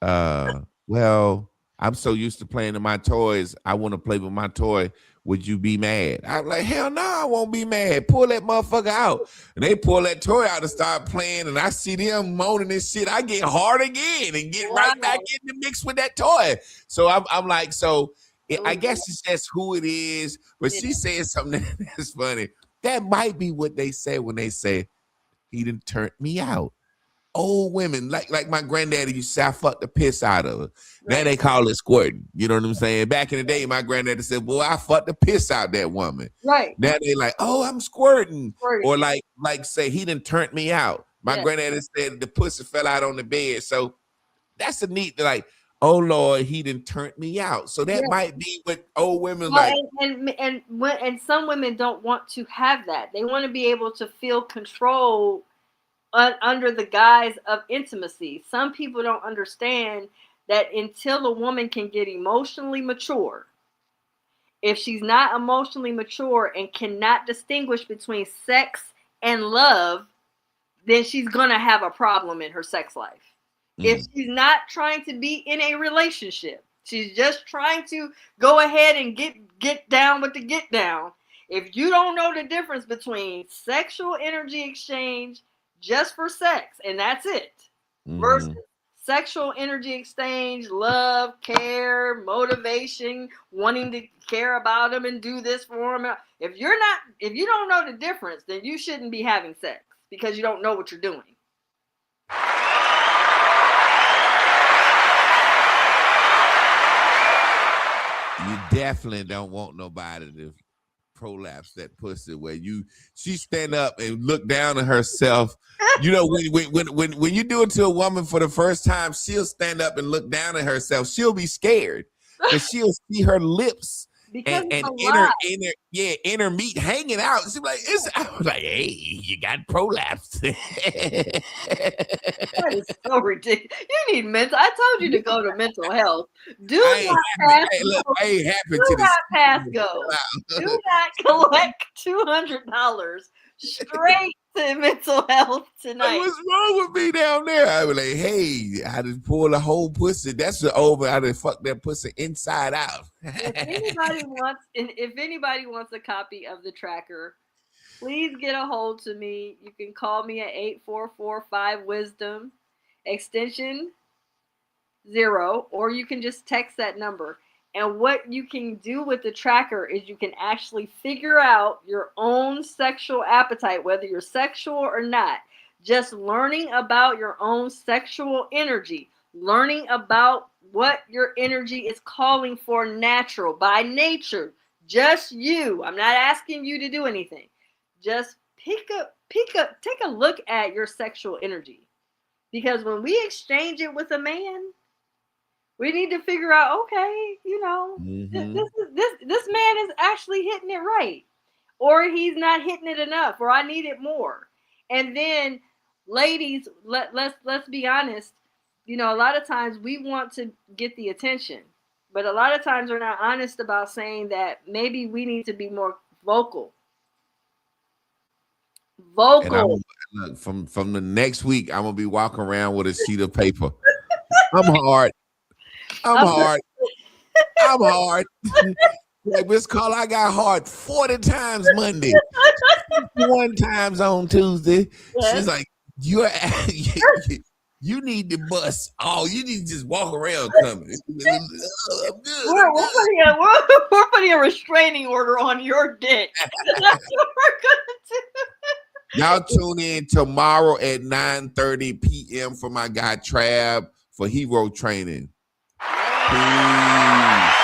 well, I'm so used to playing in my toys. I want to play with my toy. Would you be mad? I'm like, hell no, I won't be mad. Pull that motherfucker out. And they pull that toy out and start playing. And I see them moaning and shit. I get hard again and get right back in the mix with that toy. So I'm like, I guess it's just who it is. But she said something that's funny. That might be what they say when they say, he done turned me out. Old women, like my granddaddy used to say, I fucked the piss out of her. Right. Now they call it squirting. You know what I'm saying? Back in the day, my granddaddy said, boy, I fucked the piss out that woman. Right. Now they like, oh, I'm squirting. Or like say, he done turned me out. My granddaddy said the pussy fell out on the bed. So that's a neat, like, oh Lord, he done turned me out. So that might be what old women like. And some women don't want to have that. They want to be able to feel control under the guise of intimacy. Some people don't understand that until a woman can get emotionally mature, if she's not emotionally mature and cannot distinguish between sex and love, then she's gonna have a problem in her sex life. If she's not trying to be in a relationship, she's just trying to go ahead and get down with the get down. If you don't know the difference between sexual energy exchange just for sex, and that's it, versus sexual energy exchange, love, care, motivation, wanting to care about them and do this for them, If you don't know the difference, then you shouldn't be having sex because you don't know what you're doing. You definitely don't want nobody to prolapse that pussy where she stand up and look down at herself. You know, when you do it to a woman for the first time, she'll stand up and look down at herself. She'll be scared because she'll see her lips and inner meat hanging out. She's like, I was like, hey, you got prolapse. That is so ridiculous. You need mental. I told you to go to mental health. Do not pass go. Do not collect $200 straight to mental health tonight. What's wrong with me down there? I was like, hey, I just pulled a whole pussy. That's over. I just fucked that pussy inside out. If anybody wants a copy of the tracker, please get a hold to me. You can call me at 844-5-WISDOM, extension 0, or you can just text that number. And what you can do with the tracker is you can actually figure out your own sexual appetite, whether you're sexual or not. Just learning about your own sexual energy, learning about what your energy is calling for natural, by nature, just you. I'm not asking you to do anything. Just take a look at your sexual energy. Because when we exchange it with a man, we need to figure out, okay, this man is actually hitting it right, or he's not hitting it enough, or I need it more. And then, ladies, let's be honest. A lot of times we want to get the attention, but a lot of times we're not honest about saying that maybe we need to be more vocal. And look, from the next week, I'm gonna be walking around with a sheet of paper. I'm hard. Like Miss Carla, I got hard 40 times Monday, 1 times on Tuesday. Yes. She's like, you need to bust. Oh, you need to just walk around coming. We're putting a restraining order on your dick. That's what we're gonna do. Y'all tune in tomorrow at 9:30 p.m. for my guy Trav for hero training. Peace.